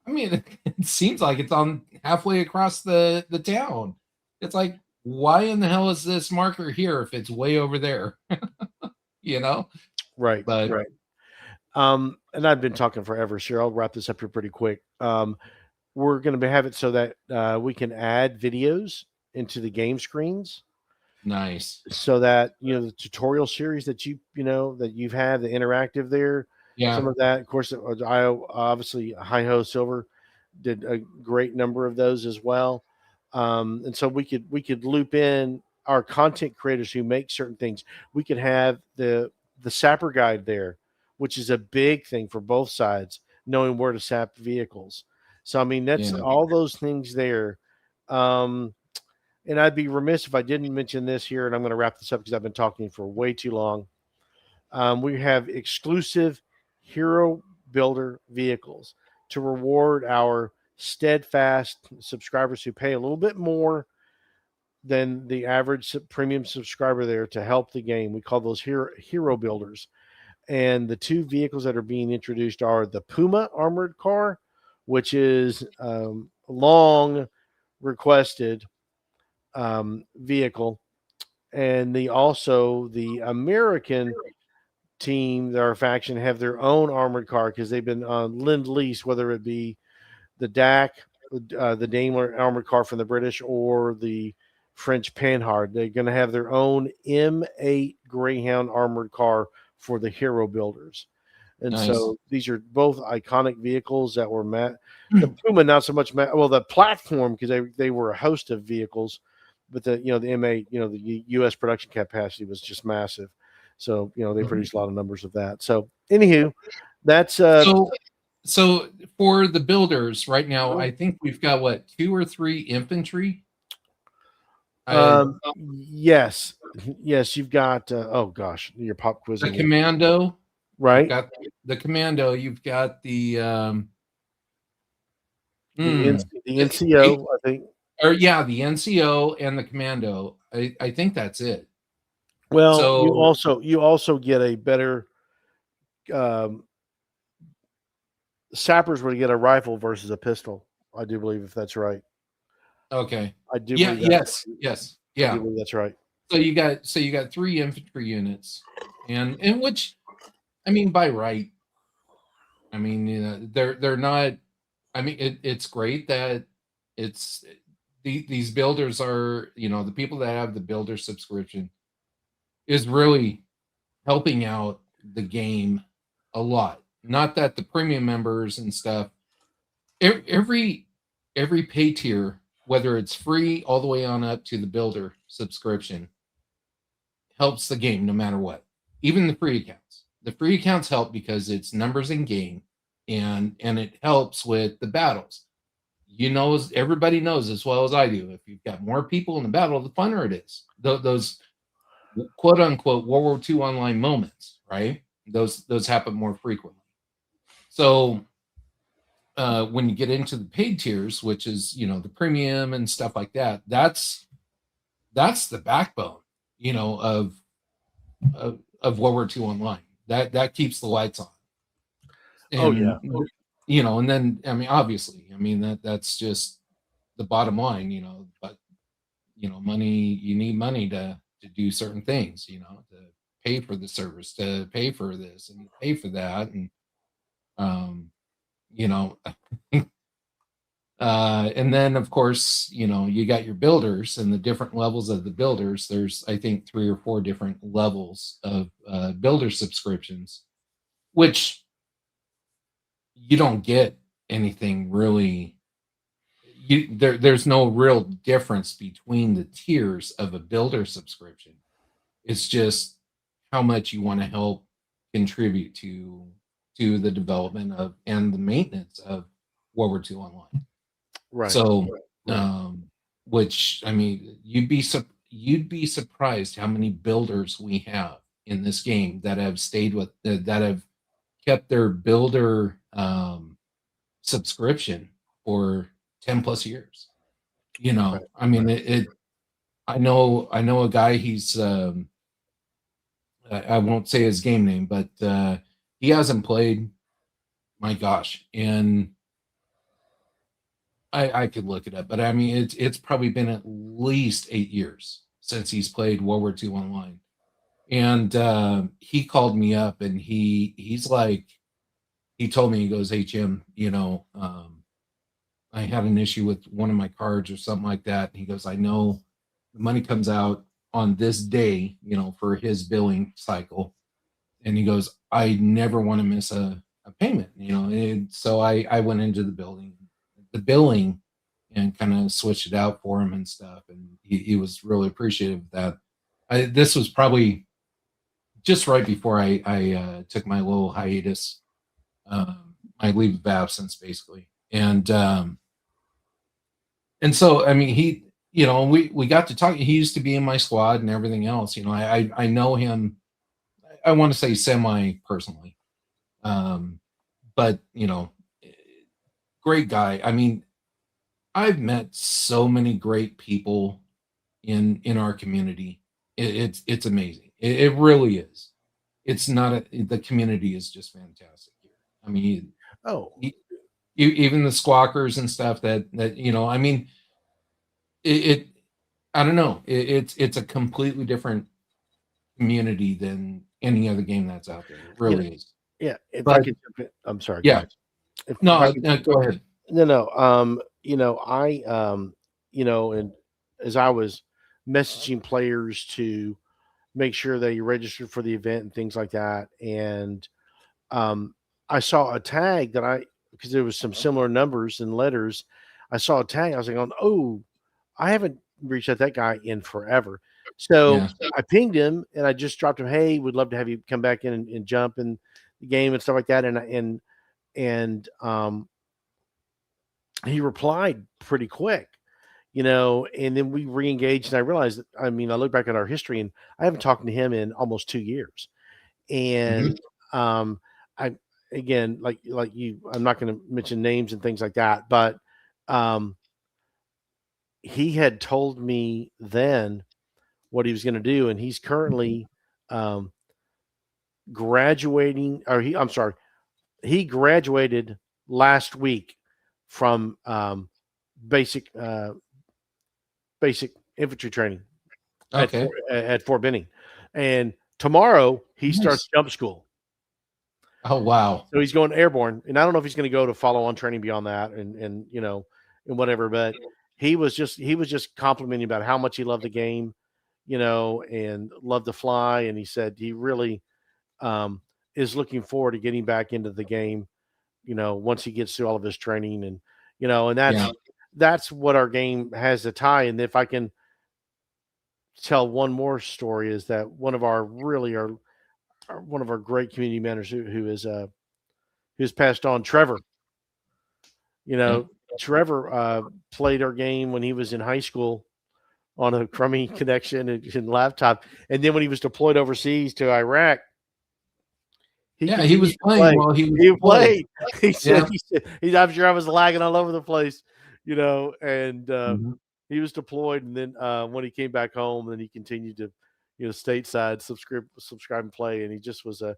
I mean, it seems like it's on halfway across the town. It's like, why in the hell is this marker here if it's way over there? you know? Right. But Right. And I've been talking forever, so I'll wrap this up here pretty quick. we're going to have it so that we can add videos into the game screens, Nice. so that the tutorial series that that you've had, the interactive there, Yeah. some of that, of course, I obviously Hi Ho Silver did a great number of those as well. And so we could loop in our content creators who make certain things. We could have the sapper guide there, which is a big thing for both sides, knowing where to sap vehicles. So I mean, that's Yeah. all those things there. Um, and I'd be remiss if I didn't mention this here, and I'm going to wrap this up because I've been talking for way too long. We have exclusive hero builder vehicles to reward our steadfast subscribers who pay a little bit more than the average premium subscriber there to help the game. We call those hero builders. And the two vehicles that are being introduced are the Puma armored car, which is long requested vehicle, and the American team, our faction, have their own armored car because they've been on lend lease, whether it be the DAC, the Daimler armored car from the British, or the French Panhard. They're going to have their own M8 Greyhound armored car for the hero builders. And Nice. so these are both iconic vehicles that were the Puma, not so much well, the platform, because they were a host of vehicles, but the M8, the U.S. production capacity was just massive. So they produced a lot of numbers of that. So anywho, that's So for the builders right now, I think we've got what, 2 or 3 infantry. Yes, you've got oh gosh, you're pop quizzing the commando, right? You've got the commando. You've got the the NCO, I think. Or yeah, the NCO and the commando. I think that's it. Well, So you also get a better sappers would get a rifle versus a pistol. I do believe, if that's right. okay. I do. Yeah. Believe Yes. Yeah. I do believe that's right. So you got 3 infantry units, and which, I mean, by right. I mean, they're not. I mean, it's great that it's these builders are, the people that have the builder subscription is really helping out the game a lot. Not that the premium members and stuff, every pay tier, whether it's free all the way on up to the builder subscription, helps the game no matter what. Even the free accounts. The free accounts help because it's numbers in game, and it helps with the battles. Everybody knows as well as I do, if you've got more people in the battle, the funner it is. Those quote unquote World War II online moments, right? Those happen more frequently. So when you get into the paid tiers, which is the premium and stuff like that, that's the backbone, of World War II Online. That keeps the lights on. And, and then, I mean, obviously, I mean, that's just the bottom line, but, money, you need money to do certain things, to pay for the service, to pay for this and pay for that. And, you know, and then of course, you got your builders and the different levels of the builders. There's, I think, 3 or 4 different levels of builder subscriptions, which you don't get anything really. There's no real difference between the tiers of a builder subscription. It's just how much you want to help contribute to the development of and the maintenance of World War II Online. Right. So, which, I mean, you'd be surprised how many builders we have in this game that have stayed with that have kept their builder subscription for 10 plus years. I mean, I know a guy. He's I won't say his game name, but he hasn't played. My gosh, and I could look it up, but I mean, it's probably been at least 8 years since he's played World War II Online. And he called me up, and he's like, he told me, he goes, "Hey Jim, I had an issue with one of my cards or something like that. And he goes, I know the money comes out on this day, for his billing cycle. And he goes, I never want to miss a payment, And so I went into the billing and kind of switched it out for him and stuff. And he was really appreciative of that. This was probably just right before I took my little hiatus, my leave of absence, basically. And so, I mean, we got to talk. He used to be in my squad and everything else. I know him. I want to say semi personally, but great guy. I mean, I've met so many great people in our community. It's amazing. It really is. It's not the community is just fantastic here. I mean, Oh, even the squawkers and stuff that I mean, it I don't know. It's a completely different community than any other game that's out there. It yeah, really is. yeah. If I But could jump in, I'm sorry. Go yeah, ahead. If I no, could, go ahead. no. I and as I was messaging players to make sure they registered for the event and things like that, and um, I saw a tag because there was some similar numbers and letters. I saw a tag. I was like, oh, I haven't reached out that guy in forever. So Yeah, I pinged him and I just dropped him, hey, would love to have you come back in and jump in the game and stuff like that. And he replied pretty quick, and then we re-engaged and I realized that, I mean, I look back at our history and I haven't talked to him in almost 2 years. hmm, And I again, like you, I'm not going to mention names and things like that, but um, he had told me then what he was going to do, and he's currently um, graduating, or I'm sorry, he graduated last week from basic basic infantry training okay, At Fort Benning, and tomorrow he starts nice. jump school. Oh wow, So he's going airborne, and I don't know if he's going to go to follow on training beyond that, and whatever. But he was just complimenting about how much he loved the game, and loved to fly. And he said he really um, is looking forward to getting back into the game, once he gets through all of his training, and yeah, that's what our game has to tie. And if I can tell one more story, is that one of our really one of our great community managers who's passed on, Trevor. You yep, know, Trevor played our game when he was in high school on a crummy connection and laptop, and then when he was deployed overseas to Iraq, he yeah. He continued was to playing play. while he was He deployed. played. He said, Yeah, I'm sure I was lagging all over the place, and hmm, he was deployed, and then when he came back home, then he continued to, stateside subscribe and play, and he just was a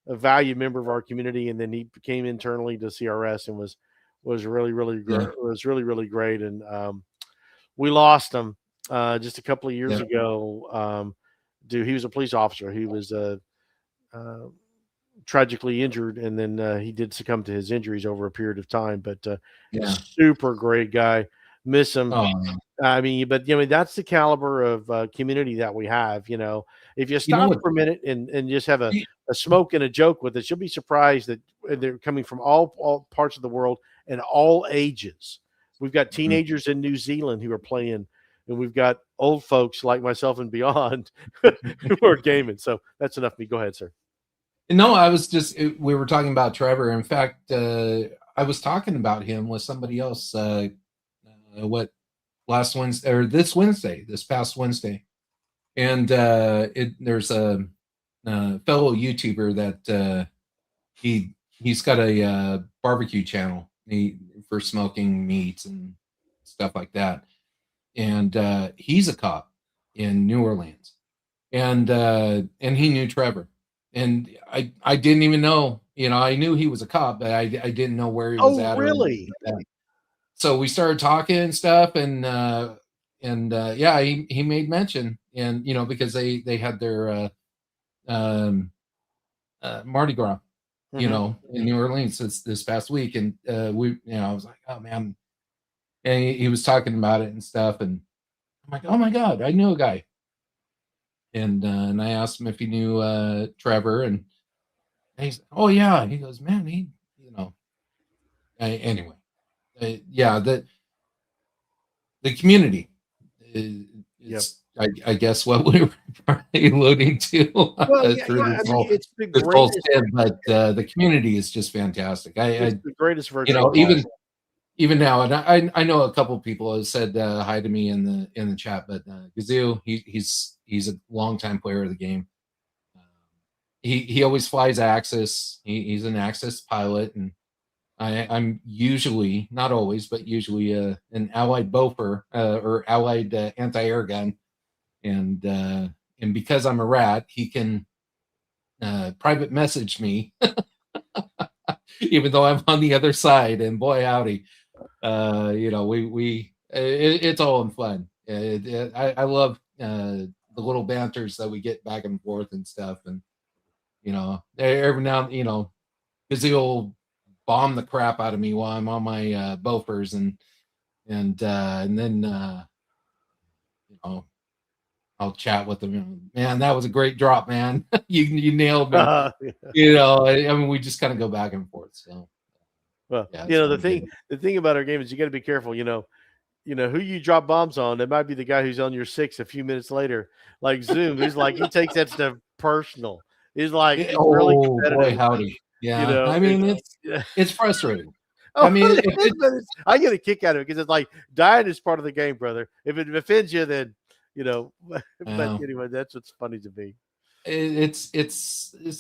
valued member of our community, and then he came internally to CRS and was really really yeah, was really really great, and we lost him just a couple of years yeah, ago. Dude, he was a police officer. He was uh, tragically injured, and then he did succumb to his injuries over a period of time. But yeah. super great guy. Miss him. Oh, man. I mean, but that's the caliber of community that we have. If you You know stop what? for a minute and just have a smoke and a joke with us, you'll be surprised that they're coming from all parts of the world and all ages. We've got Mhm. teenagers in New Zealand who are playing, and we've got old folks like myself and beyond who are gaming. So that's enough of me. Go ahead, sir. No, I was just we were talking about Trevor. In fact, I was talking about him with somebody else. What last Wednesday or this past Wednesday, and there's a fellow YouTuber that he's got a barbecue channel for smoking meats and stuff like that, and he's a cop in New Orleans, and he knew Trevor, and I didn't even know, I knew he was a cop, but I didn't know where he was Oh, at or anything really? like that. So we started talking and stuff, yeah, he made mention, and because they had their um, Mardi Gras, Hmm. in New Orleans this past week, and I was like, oh man, and he was talking about it and stuff, and I'm like, oh my god, I knew a guy, and I asked him if he knew Trevor, and he's, oh yeah, he goes, man, he, you know, anyway, yeah, the community Yep. is, I guess, what we were probably alluding to Well, yeah, through yeah. I mean, it's the this whole greatest. spin, but the community is just fantastic. It's the greatest You virtual know, life. even now, and I know a couple people have said hi to me in the chat, but Gazoo, he's a longtime player of the game. Um, he always flies Axis. He's an Axis pilot, and I'm usually, not always, but usually an allied Bofer or allied anti-air gun, and because I'm a rat, he can private message me, even though I'm on the other side. And boy, howdy, you know, it's all in fun. I love the little banters that we get back and forth and stuff, and you know, every now, you know, because he'll bomb the crap out of me while I'm on my Bofers, and then you know, I'll chat with him. Man, that was a great drop, man. You nailed me. Yeah. You know, I mean, we just kind of go back and forth. So Well, yeah, it's the fun. thing, about our game is you got to be careful. Who you drop bombs on. That might be the guy who's on your six a few minutes later. Like Zoom, who's like he takes that stuff personal. He's like he's really Oh boy, competitive. howdy. Yeah, I It's mean, yeah. it's frustrating. I Oh, mean, it is, but I get a kick out of it because it's like dying is part of the game, brother. If it offends you, then But uh, anyway, that's what's funny to me. it's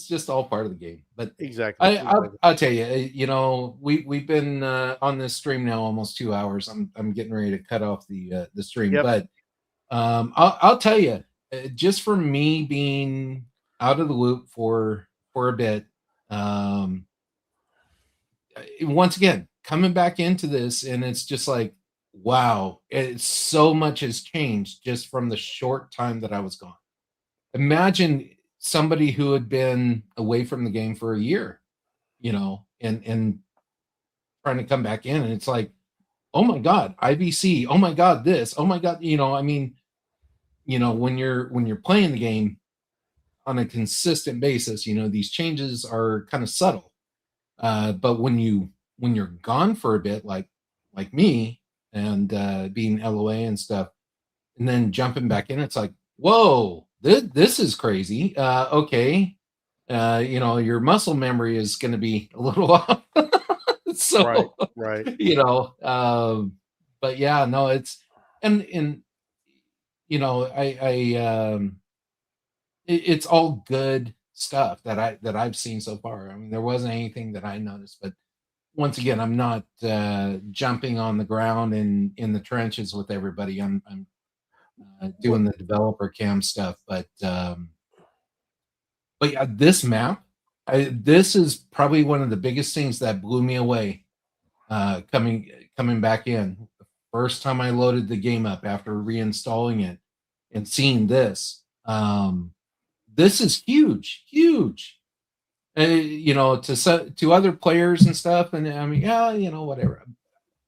just all part of the game. But Exactly. I'll tell you, you know, we've been on this stream now almost 2 hours. I'm getting ready to cut off the stream, Yep. but I'll tell you, just for me being out of the loop for a bit, um, once again coming back into this, and it's just like, wow, it's so much has changed just from the short time that I was gone. Imagine somebody who had been away from the game for a year, you know, and trying to come back in, and it's like, oh my god, IBC, oh my god, this, oh my god, you know, I mean, you know, when you're playing the game on a consistent basis, you know, these changes are kind of subtle. But when you're gone for a bit, like me, and being LOA and stuff, and then jumping back in, it's like, whoa, this is crazy. Okay, you know, your muscle memory is going to be a little off. Right. So, Right. you know, but yeah, no, it's, and you know, it's all good stuff that I've seen so far. I mean, there wasn't anything that I noticed, but once again, I'm not jumping on the ground in the trenches with everybody. I'm Well, doing the developer cam stuff, but yeah, this map, this is probably one of the biggest things that blew me away coming back in. The first time I loaded the game up after reinstalling it and seeing this, this is huge, huge. You know, to other players and stuff, and I mean, yeah, you know, whatever.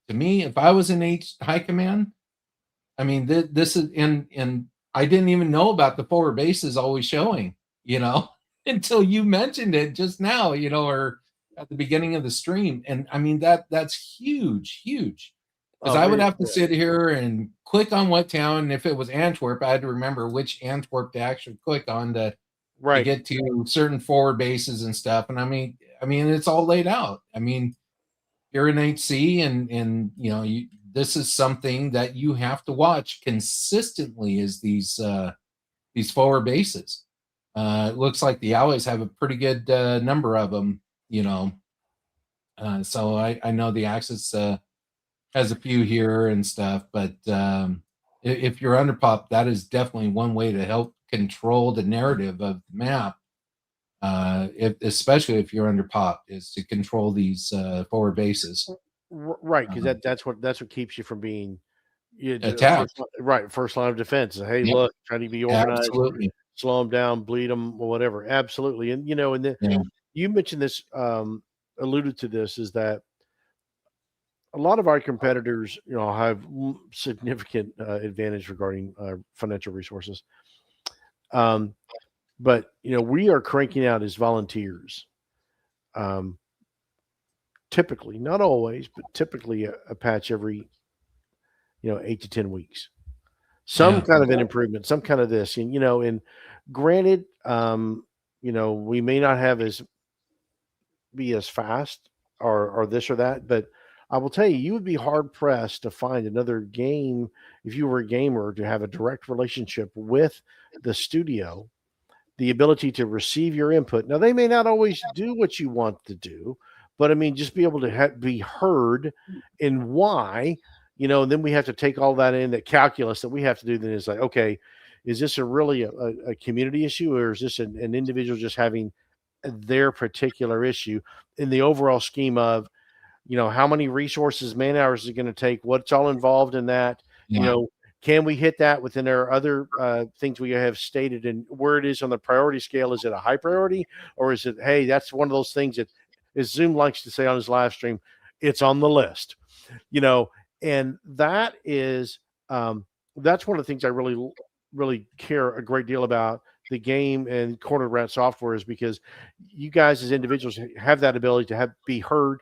To me, if I was in high command, I mean, this is, and I didn't even know about the forward bases always showing, you know, until you mentioned it just now, you know, or at the beginning of the stream. And I mean, that's huge, huge. Because oh, I would it, have to sit here and click on what town. And if it was Antwerp, I had to remember which Antwerp to actually click on to right. get to certain forward bases and stuff. And I mean, it's all laid out. I mean, you're in HC, and you know, this is something that you have to watch consistently, is these forward bases. It looks like the Allies have a pretty good number of them, you know. So I know the Axis has a few here and stuff, but if you're under pop, that is definitely one way to help control the narrative of the map. Especially if you're under pop, is to control these forward bases. Right, because Um, that's what keeps you from being Attacked. first line of defense. Hey, Yep, look, trying to be organized, absolutely. slow them down, bleed them, or whatever. Absolutely, and and then Yeah. you mentioned this, alluded to this, is that a lot of our competitors, have significant advantage regarding financial resources. Um, but we are cranking out as volunteers. Um, Typically, not always, but typically a patch every 8 to 10 weeks. Some Yeah. kind of an improvement, some kind of this, and granted, we may not have as be as fast or this or that, but I will tell you, you would be hard pressed to find another game if you were a gamer to have a direct relationship with the studio, the ability to receive your input. Now, they may not always do what you want to do, but I mean, just be able to be heard and why, and then we have to take all that in that calculus that we have to do. Then it's like, okay, is this a community issue, or is this an individual just having their particular issue in the overall scheme of how many resources, man hours is it going to take, what's all involved in that, Yeah. can we hit that within our other things we have stated, and where it is on the priority scale? Is it a high priority, or is it, hey, that's one of those things that, as Zoom likes to say on his live stream, it's on the list, you know and that is that's one of the things I really care a great deal about the game and Corner Rat software, is because you guys as individuals have that ability to be heard,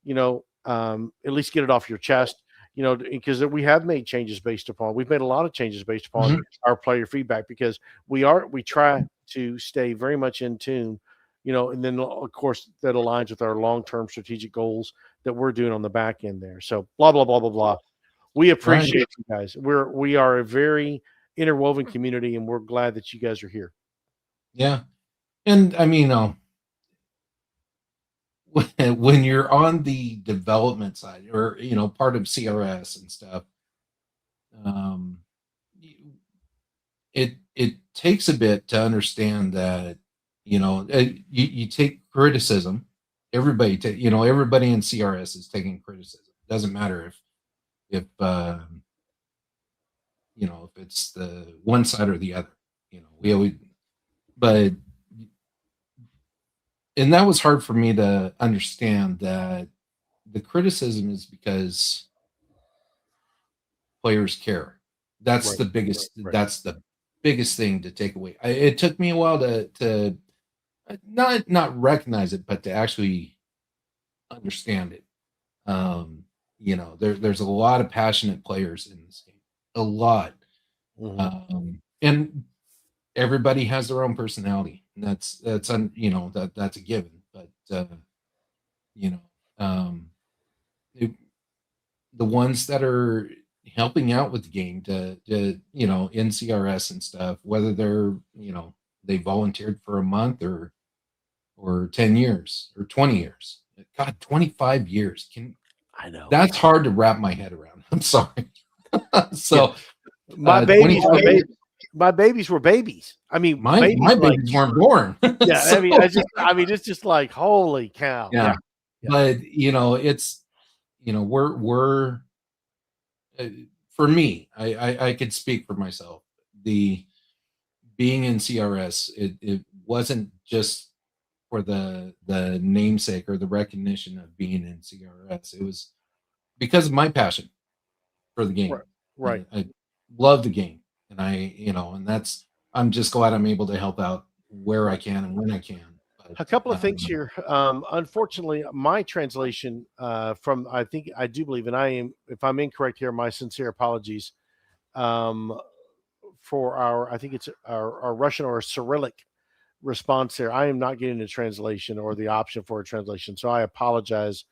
at least get it off your chest, because we have made changes we've made a lot of changes based upon Mhm. our player feedback, because we try to stay very much in tune, and then of course that aligns with our long-term strategic goals that we're doing on the back end there. So blah blah blah blah blah. We Right. appreciate you guys. We are a very interwoven community, and we're glad that you guys are here. Yeah. And I mean, when you're on the development side, or part of CRS and stuff, um, it takes a bit to understand that you take criticism. Everybody in CRS is taking criticism. Doesn't matter if if it's the one side or the other. We always, but and that was hard for me to understand, that the criticism is because players care. That's Right. the biggest. Right. That's the biggest thing to take away. It took me a while to not recognize it, but to actually understand it. There's a lot of passionate players in this game, a lot, Mhm. and everybody has their own personality, and that's a given. But you know, um, it, the ones that are helping out with the game to in CRS and stuff, whether they're they volunteered for a month or 10 years or 20 years. God, 25 years. I know. That's hard to wrap my head around. I'm sorry. Yeah. So My babies 25 were years, babies. My babies were babies. I mean, babies my like, babies weren't born. yeah. So It's just like, holy cow. yeah. Yeah. Yeah. But it's we're uh, for me, I could speak for myself. The being in CRS, it wasn't just for the namesake or the recognition of being in CRS. It was because of my passion for the Right. game. Right. I love the game, and and that's I'm just glad I'm able to help out where I Right. can and when I can. But A couple of things here. Unfortunately, my translation from, I think, I do believe, and I am, if I'm incorrect here, my sincere apologies. Um, for I think it's our Russian or Cyrillic response there. I am not getting a translation or the option for a translation. So I apologize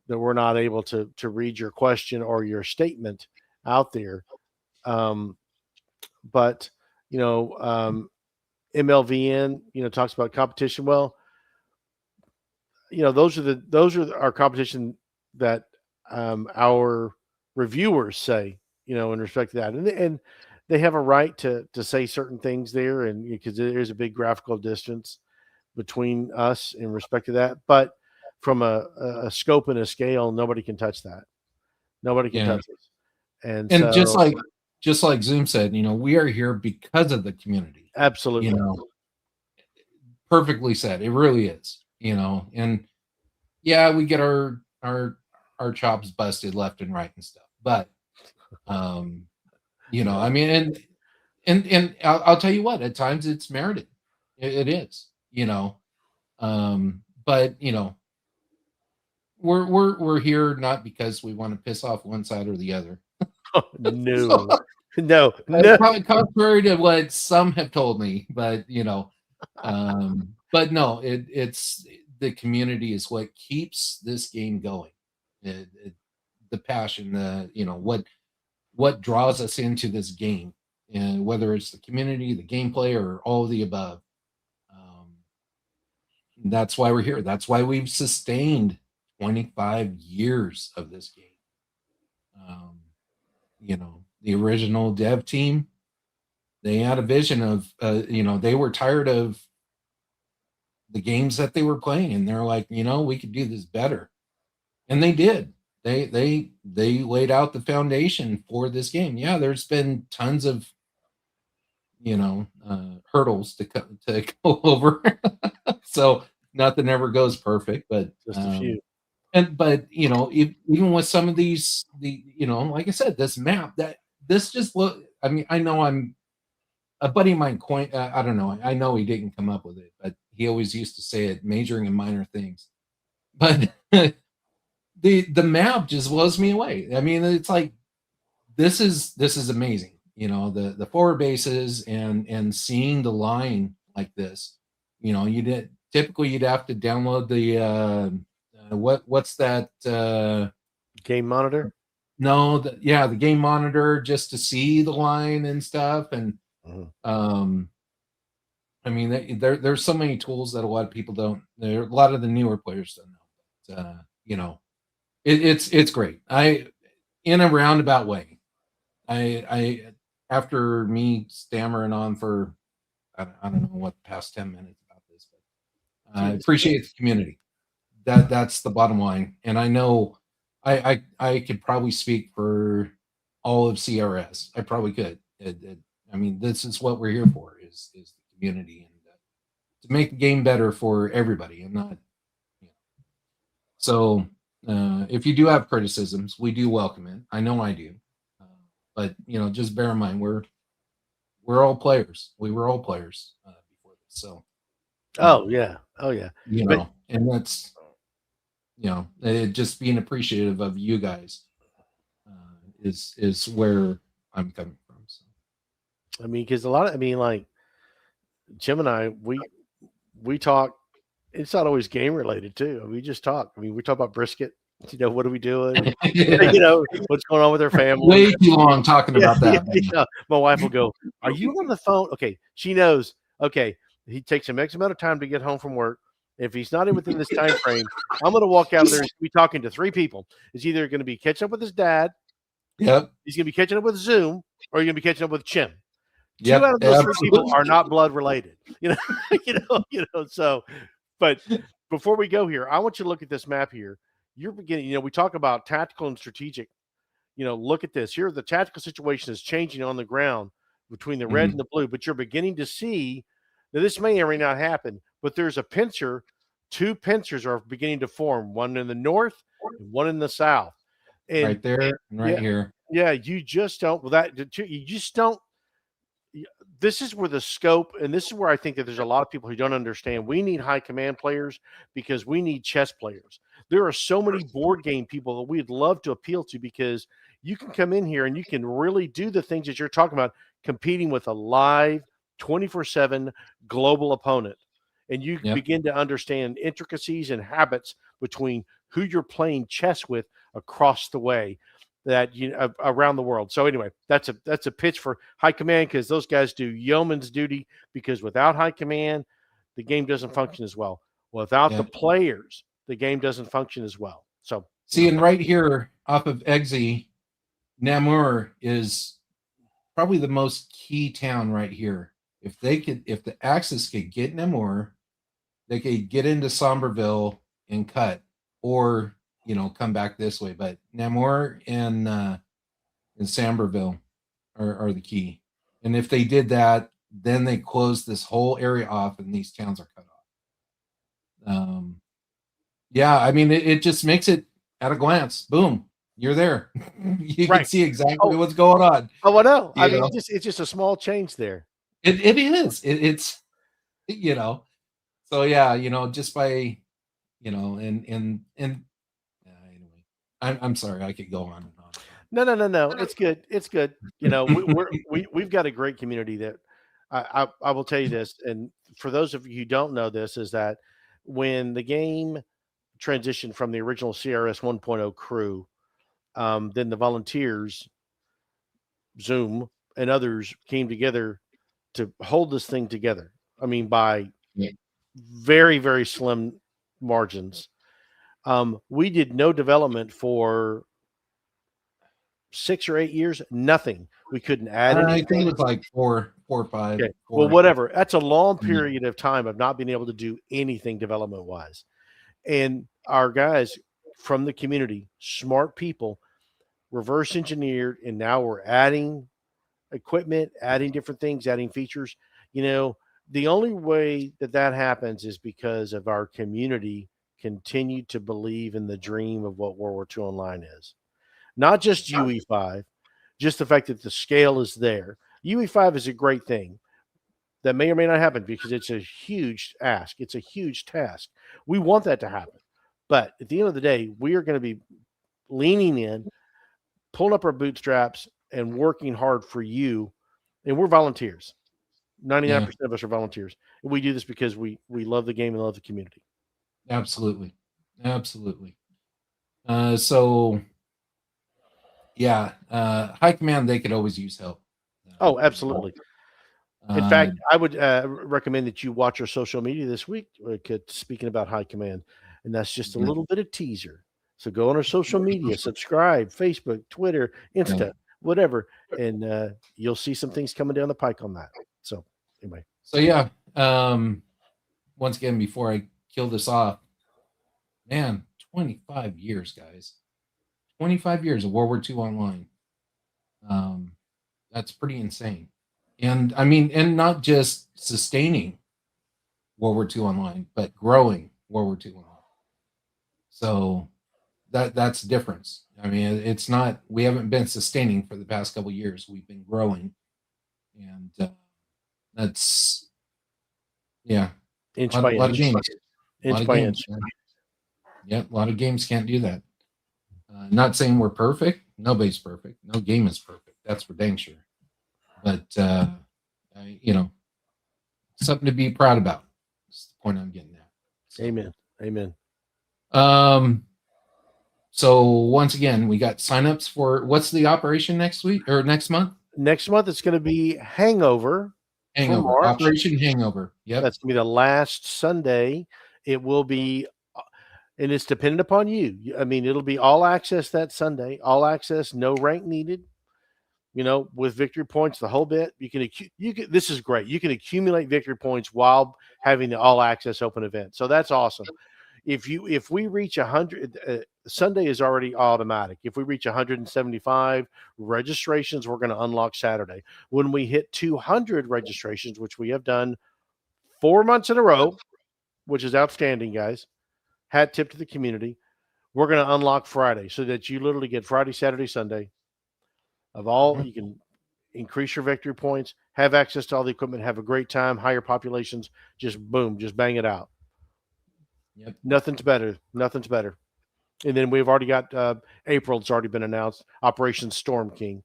that we're not able to read your question or your statement out there. Um, but you know, MLVN, talks about competition. Well, those are our competition that our reviewers say, in respect to that, and they have a right to say certain things there, and because there is a big graphical distance between us in respect to that, but from a scope and a scale, nobody can touch that. Nobody can yeah, touch it, and and so just like Zoom said, we are here because of the community. You absolutely. know, perfectly said. It really is. And yeah, we get our our chops busted left and right and stuff. But you know, I mean, and I'll tell you what, at times it's merited. It is, you know. But you know, we're here not because we want to piss off one side or the other. No, no, no. Contrary to what some have told me, but you know, but no, it's the community is what keeps this game going. The passion, the you know what draws us into this game, and whether it's the community, the gameplay, or all of the above. That's why we're here. That's why we've sustained 25 years of this game. Um, you know, the original dev team, they had a vision of, you know, they were tired of the games that they were playing, and they're like, you know, we could do this better, and they did. They laid out the foundation for this game. Yeah, there's been tons of, you know, hurdles to go over. So nothing ever goes perfect, but Just a few. but you know, even with some of these, you know, like I said, this map that this just look. I mean, I know I'm a buddy of mine. I don't know. I know he didn't come up with it, but he always used to say it, majoring in minor things. But the map just blows me away. I mean, it's like this is amazing. You know, the forward bases and seeing the line like this. You know, typically you'd have to download the what's that Game monitor. no, yeah, the game monitor just to see the line and stuff. And I mean, there's so many tools that a lot of people don't. There a lot of the newer players don't know. But, you know, it's great. In a roundabout way, I after me stammering on for I don't know what the past 10 minutes about this, but I appreciate the community. That's the bottom line. And I know I could probably speak for all of CRS. I probably could. I mean, this is what we're here for is the community, and to make the game better for everybody, and not. You know. So if you do have criticisms, we do welcome it. I know I do, but you know, just bear in mind we're all players. We were all players before this, so. Oh yeah, oh yeah. You know, and that's you know, just being appreciative of you guys is where I'm coming from. So. I mean, because like Jim and I, we talk. It's not always game related too. We just talk. I mean, we talk about brisket. You know, what are we doing? Yeah. You know, what's going on with our family? Way too long talking about that. Yeah. My wife will go, "Are you on the phone?" Okay, she knows. Okay, he takes him X amount of time to get home from work. If he's not in within this time frame, I'm going to walk out there and be talking to three people. He's either going to be catching up with his dad, Yep. He's going to be catching up with Zoom, or you're going to be catching up with Chim. Yep, Two out of those three people are not blood related. You know. So, but before we go here, I want you to look at this map here. You're beginning. You know, we talk about tactical and strategic. You know, look at this. Here, the tactical situation is changing on the ground between the red and the blue, but you're beginning to see that this may or may not happen. But there's a pincer. Two pincers are beginning to form. One in the north, and one in the south. And right there, and right here. Yeah, you just don't. Well, you just don't. This is where the scope, and this is where I think that there's a lot of people who don't understand. We need high command players because we need chess players. There are so many board game people that we'd love to appeal to because you can come in here and you can really do the things that you're talking about, competing with a live 24/7 global opponent. And you begin to understand intricacies and habits between who you're playing chess with across the way. That around the world. So anyway, that's a pitch for high command because those guys do yeoman's duty. Because without high command, the game doesn't function as well. Without the players, the game doesn't function as well. So seeing right here off of Eggsy, Namur is probably the most key town right here. If the Axis could get Namur, they could get into Somberville and cut, or come back this way. But Namur and Samberville are the key. And if they did that, then they close this whole area off and these towns are cut off. Yeah, I mean, it just makes it at a glance, boom, you're there. You can Right. see exactly Oh, what's going on. oh, I know. I You mean, know, it's just a small change there. it is. It's you know. So yeah, just by and anyway, I'm sorry. I could go on and on No. It's good. It's good. You know, and on. we've got a great community that I will tell you this, and for those of you who don't know this, is that when the game transitioned from the original CRS 1.0 crew, then the volunteers, Zoom, and others came together to hold this thing together. I mean, by Yeah. very, very slim margins. We did no development for 6 or 8 years, nothing. We couldn't add I think it anything. was like four or five, Okay. Well, 4. whatever. That's a long Yeah. period of time of not being able to do anything development wise. And our guys from the community, smart people, reverse engineered, and now we're adding equipment, adding different things, adding features. You know, the only way that that happens is because of our community continued to believe in the dream of what World War II Online is. Not just UE5, just the fact that the scale is there. UE5 is a great thing that may or may not happen because it's a huge ask. It's a huge task. We want that to happen. But at the end of the day, we are going to be leaning in, pulling up our bootstraps, and working hard for you. And we're volunteers. 99% Yeah, of us are volunteers. And we do this because we love the game and love the community. absolutely. Absolutely. So yeah, high command, they could always use help. Oh, You know, absolutely. In uh, fact, I would recommend that you watch our social media this week. Speaking about high command, and that's just a yeah, little bit of teaser. So go on our social media, subscribe, Facebook, Twitter, yeah. Insta, whatever, and you'll see some things coming down the pike on that. So anyway, So yeah, once again, before I kill this off, man, 25 years, guys. 25 years of World War II online. Um, that's pretty insane. And I mean, and not just sustaining World War II online, but growing World War II online. So that's the difference. I mean, it's not, we haven't been sustaining for the past couple of years. We've been growing, and that's yeah, inch a by lot of inch, games, a lot inch of by games. inch. Yeah, a lot of games can't do that. Not saying we're perfect. Nobody's perfect. No game is perfect. That's for dang sure. But you know, something to be proud about. That's the point I'm getting at. So, Amen. Amen. um, so once again, we got signups for what's the operation next week or next month? Next month it's going to be Hangover for Hangover. March. Operation Hangover. Yep. That's going to be the last Sunday. It will be and it's dependent upon you. I mean, it'll be all access that Sunday, all access, no rank needed. You know, with victory points, the whole bit. You can. This is great. You can accumulate victory points while having the all access open event. So that's awesome. If we reach 100, Sunday is already automatic. If we reach 175 registrations, we're going to unlock Saturday. When we hit 200 registrations, which we have done 4 months in a row, which is outstanding, guys. Hat tip to the community. We're going to unlock Friday so that you literally get Friday, Saturday, Sunday of all. Mhm. You can increase your victory points, have access to all the equipment, have a great time, higher populations, just boom, just bang it out. Yep. Nothing's better. Nothing's better. And then we've already got April. It's already been announced. Operation Storm King.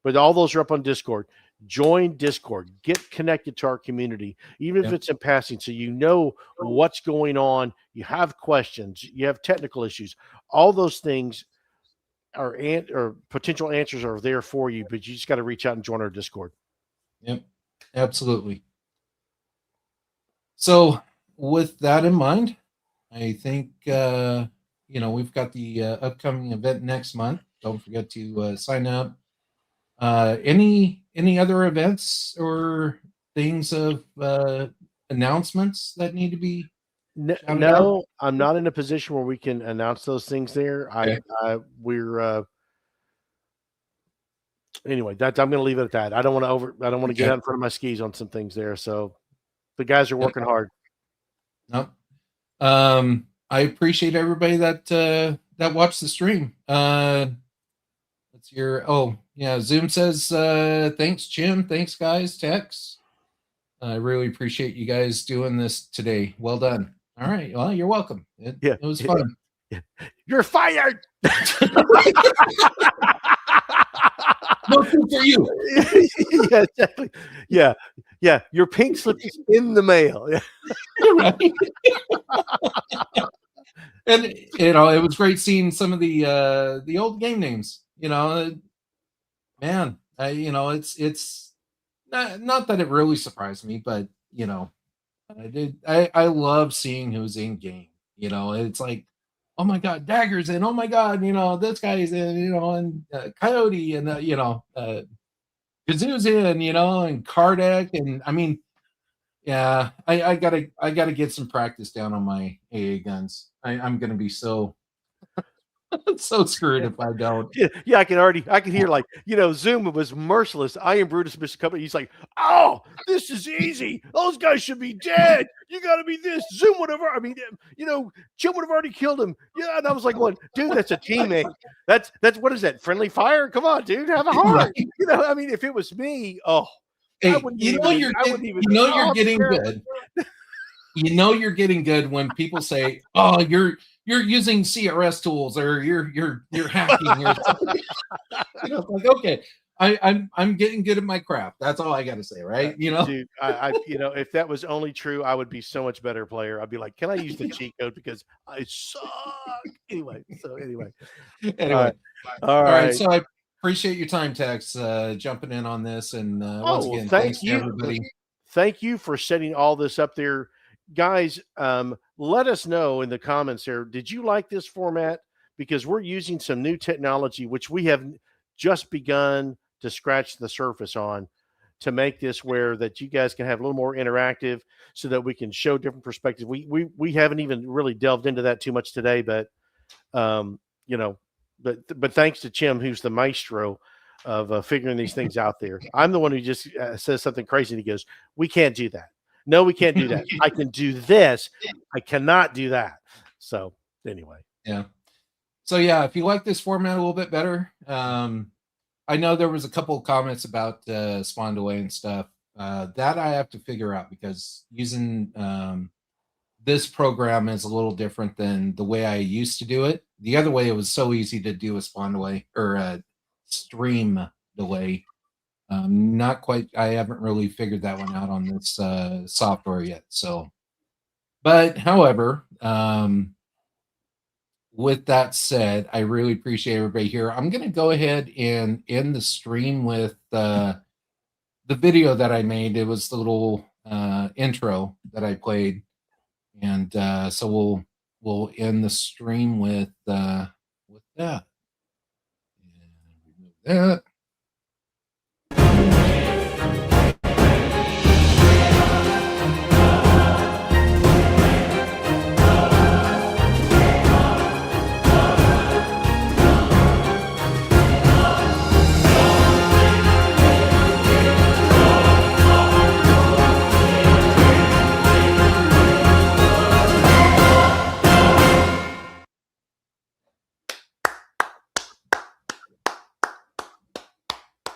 But all those are up on Discord. Join Discord. Get connected to our community, even if Yep. it's in passing, so you know what's going on. You have questions. You have technical issues. All those things or potential answers are there for you, but you just got to reach out and join our Discord. Yep. Absolutely. So with that in mind, I think we've got the upcoming event next month. Don't forget to sign up. Any other events or things of announcements that need to be shouted out? No, I'm not in a position where we can announce those things there. Okay. We're anyway. That I'm going to leave it at that. I don't want to get Okay. out in front of my skis on some things there. So the guys are Yep. working hard. No. I appreciate everybody that that watch the stream. What's your? Oh yeah, Zoom says thanks, Jim. Thanks, guys. Tex. I really appreciate you guys doing this today. Well done. All right. Well, you're welcome. It was fun. You're fired. No food for you. Yeah, exactly. Yeah, yeah. Your pink slip is in the mail. Yeah. Right. And it was great seeing some of the old game names. Man, it's not that it really surprised me, but I love seeing who's in game. It's like, oh my god, Dagger's in. Oh my god, this guy's in. And Coyote and Kazoo's in. And Kardec, and I mean, yeah, I gotta get some practice down on my AA guns. I'm gonna be so so screwed if I don't. Yeah, I can hear, like, Zoom was merciless. I am Brutus, Mr. Company. He's like, oh, this is easy. Those guys should be dead. You got to be this. Zoom would have, Jim would have already killed him. Yeah, and I was like, "What, dude? That's a teammate. That's what is that? Friendly fire? Come on, dude, have a heart." Right. I mean, if it was me, hey, you're getting good. You're getting good when people say, "Oh, you're using CRS tools, or you're hacking." Or something. Like, okay, I'm getting good at my craft. That's all I got to say, right? Dude, I if that was only true, I would be so much better player. I'd be like, can I use the cheat code because I suck? Anyway. All right. So I appreciate your time, Tex, jumping in on this, and once again, thanks to everybody. Thank you for setting all this up there, guys. Let us know in the comments there. Did you like this format? Because we're using some new technology, which we have just begun to scratch the surface on, to make this where that you guys can have a little more interactive, so that we can show different perspectives. We haven't even really delved into that too much today, but but thanks to Jim, who's the maestro of figuring these things out there. I'm the one who just says something crazy and he goes, "We can't do that. No, we can't do that. I can do this. I cannot do that." So anyway. Yeah. So yeah, if you like this format a little bit better, I know there was a couple of comments about spawned away and stuff. That I have to figure out, because using this program is a little different than the way I used to do it. The other way, it was so easy to do a spawn away or a stream delay. Not quite. I haven't really figured that one out on this software yet. So, but however, with that said, I really appreciate everybody here. I'm going to go ahead and end the stream with the video that I made. It was the little intro that I played, and so we'll end the stream with that. And remove that.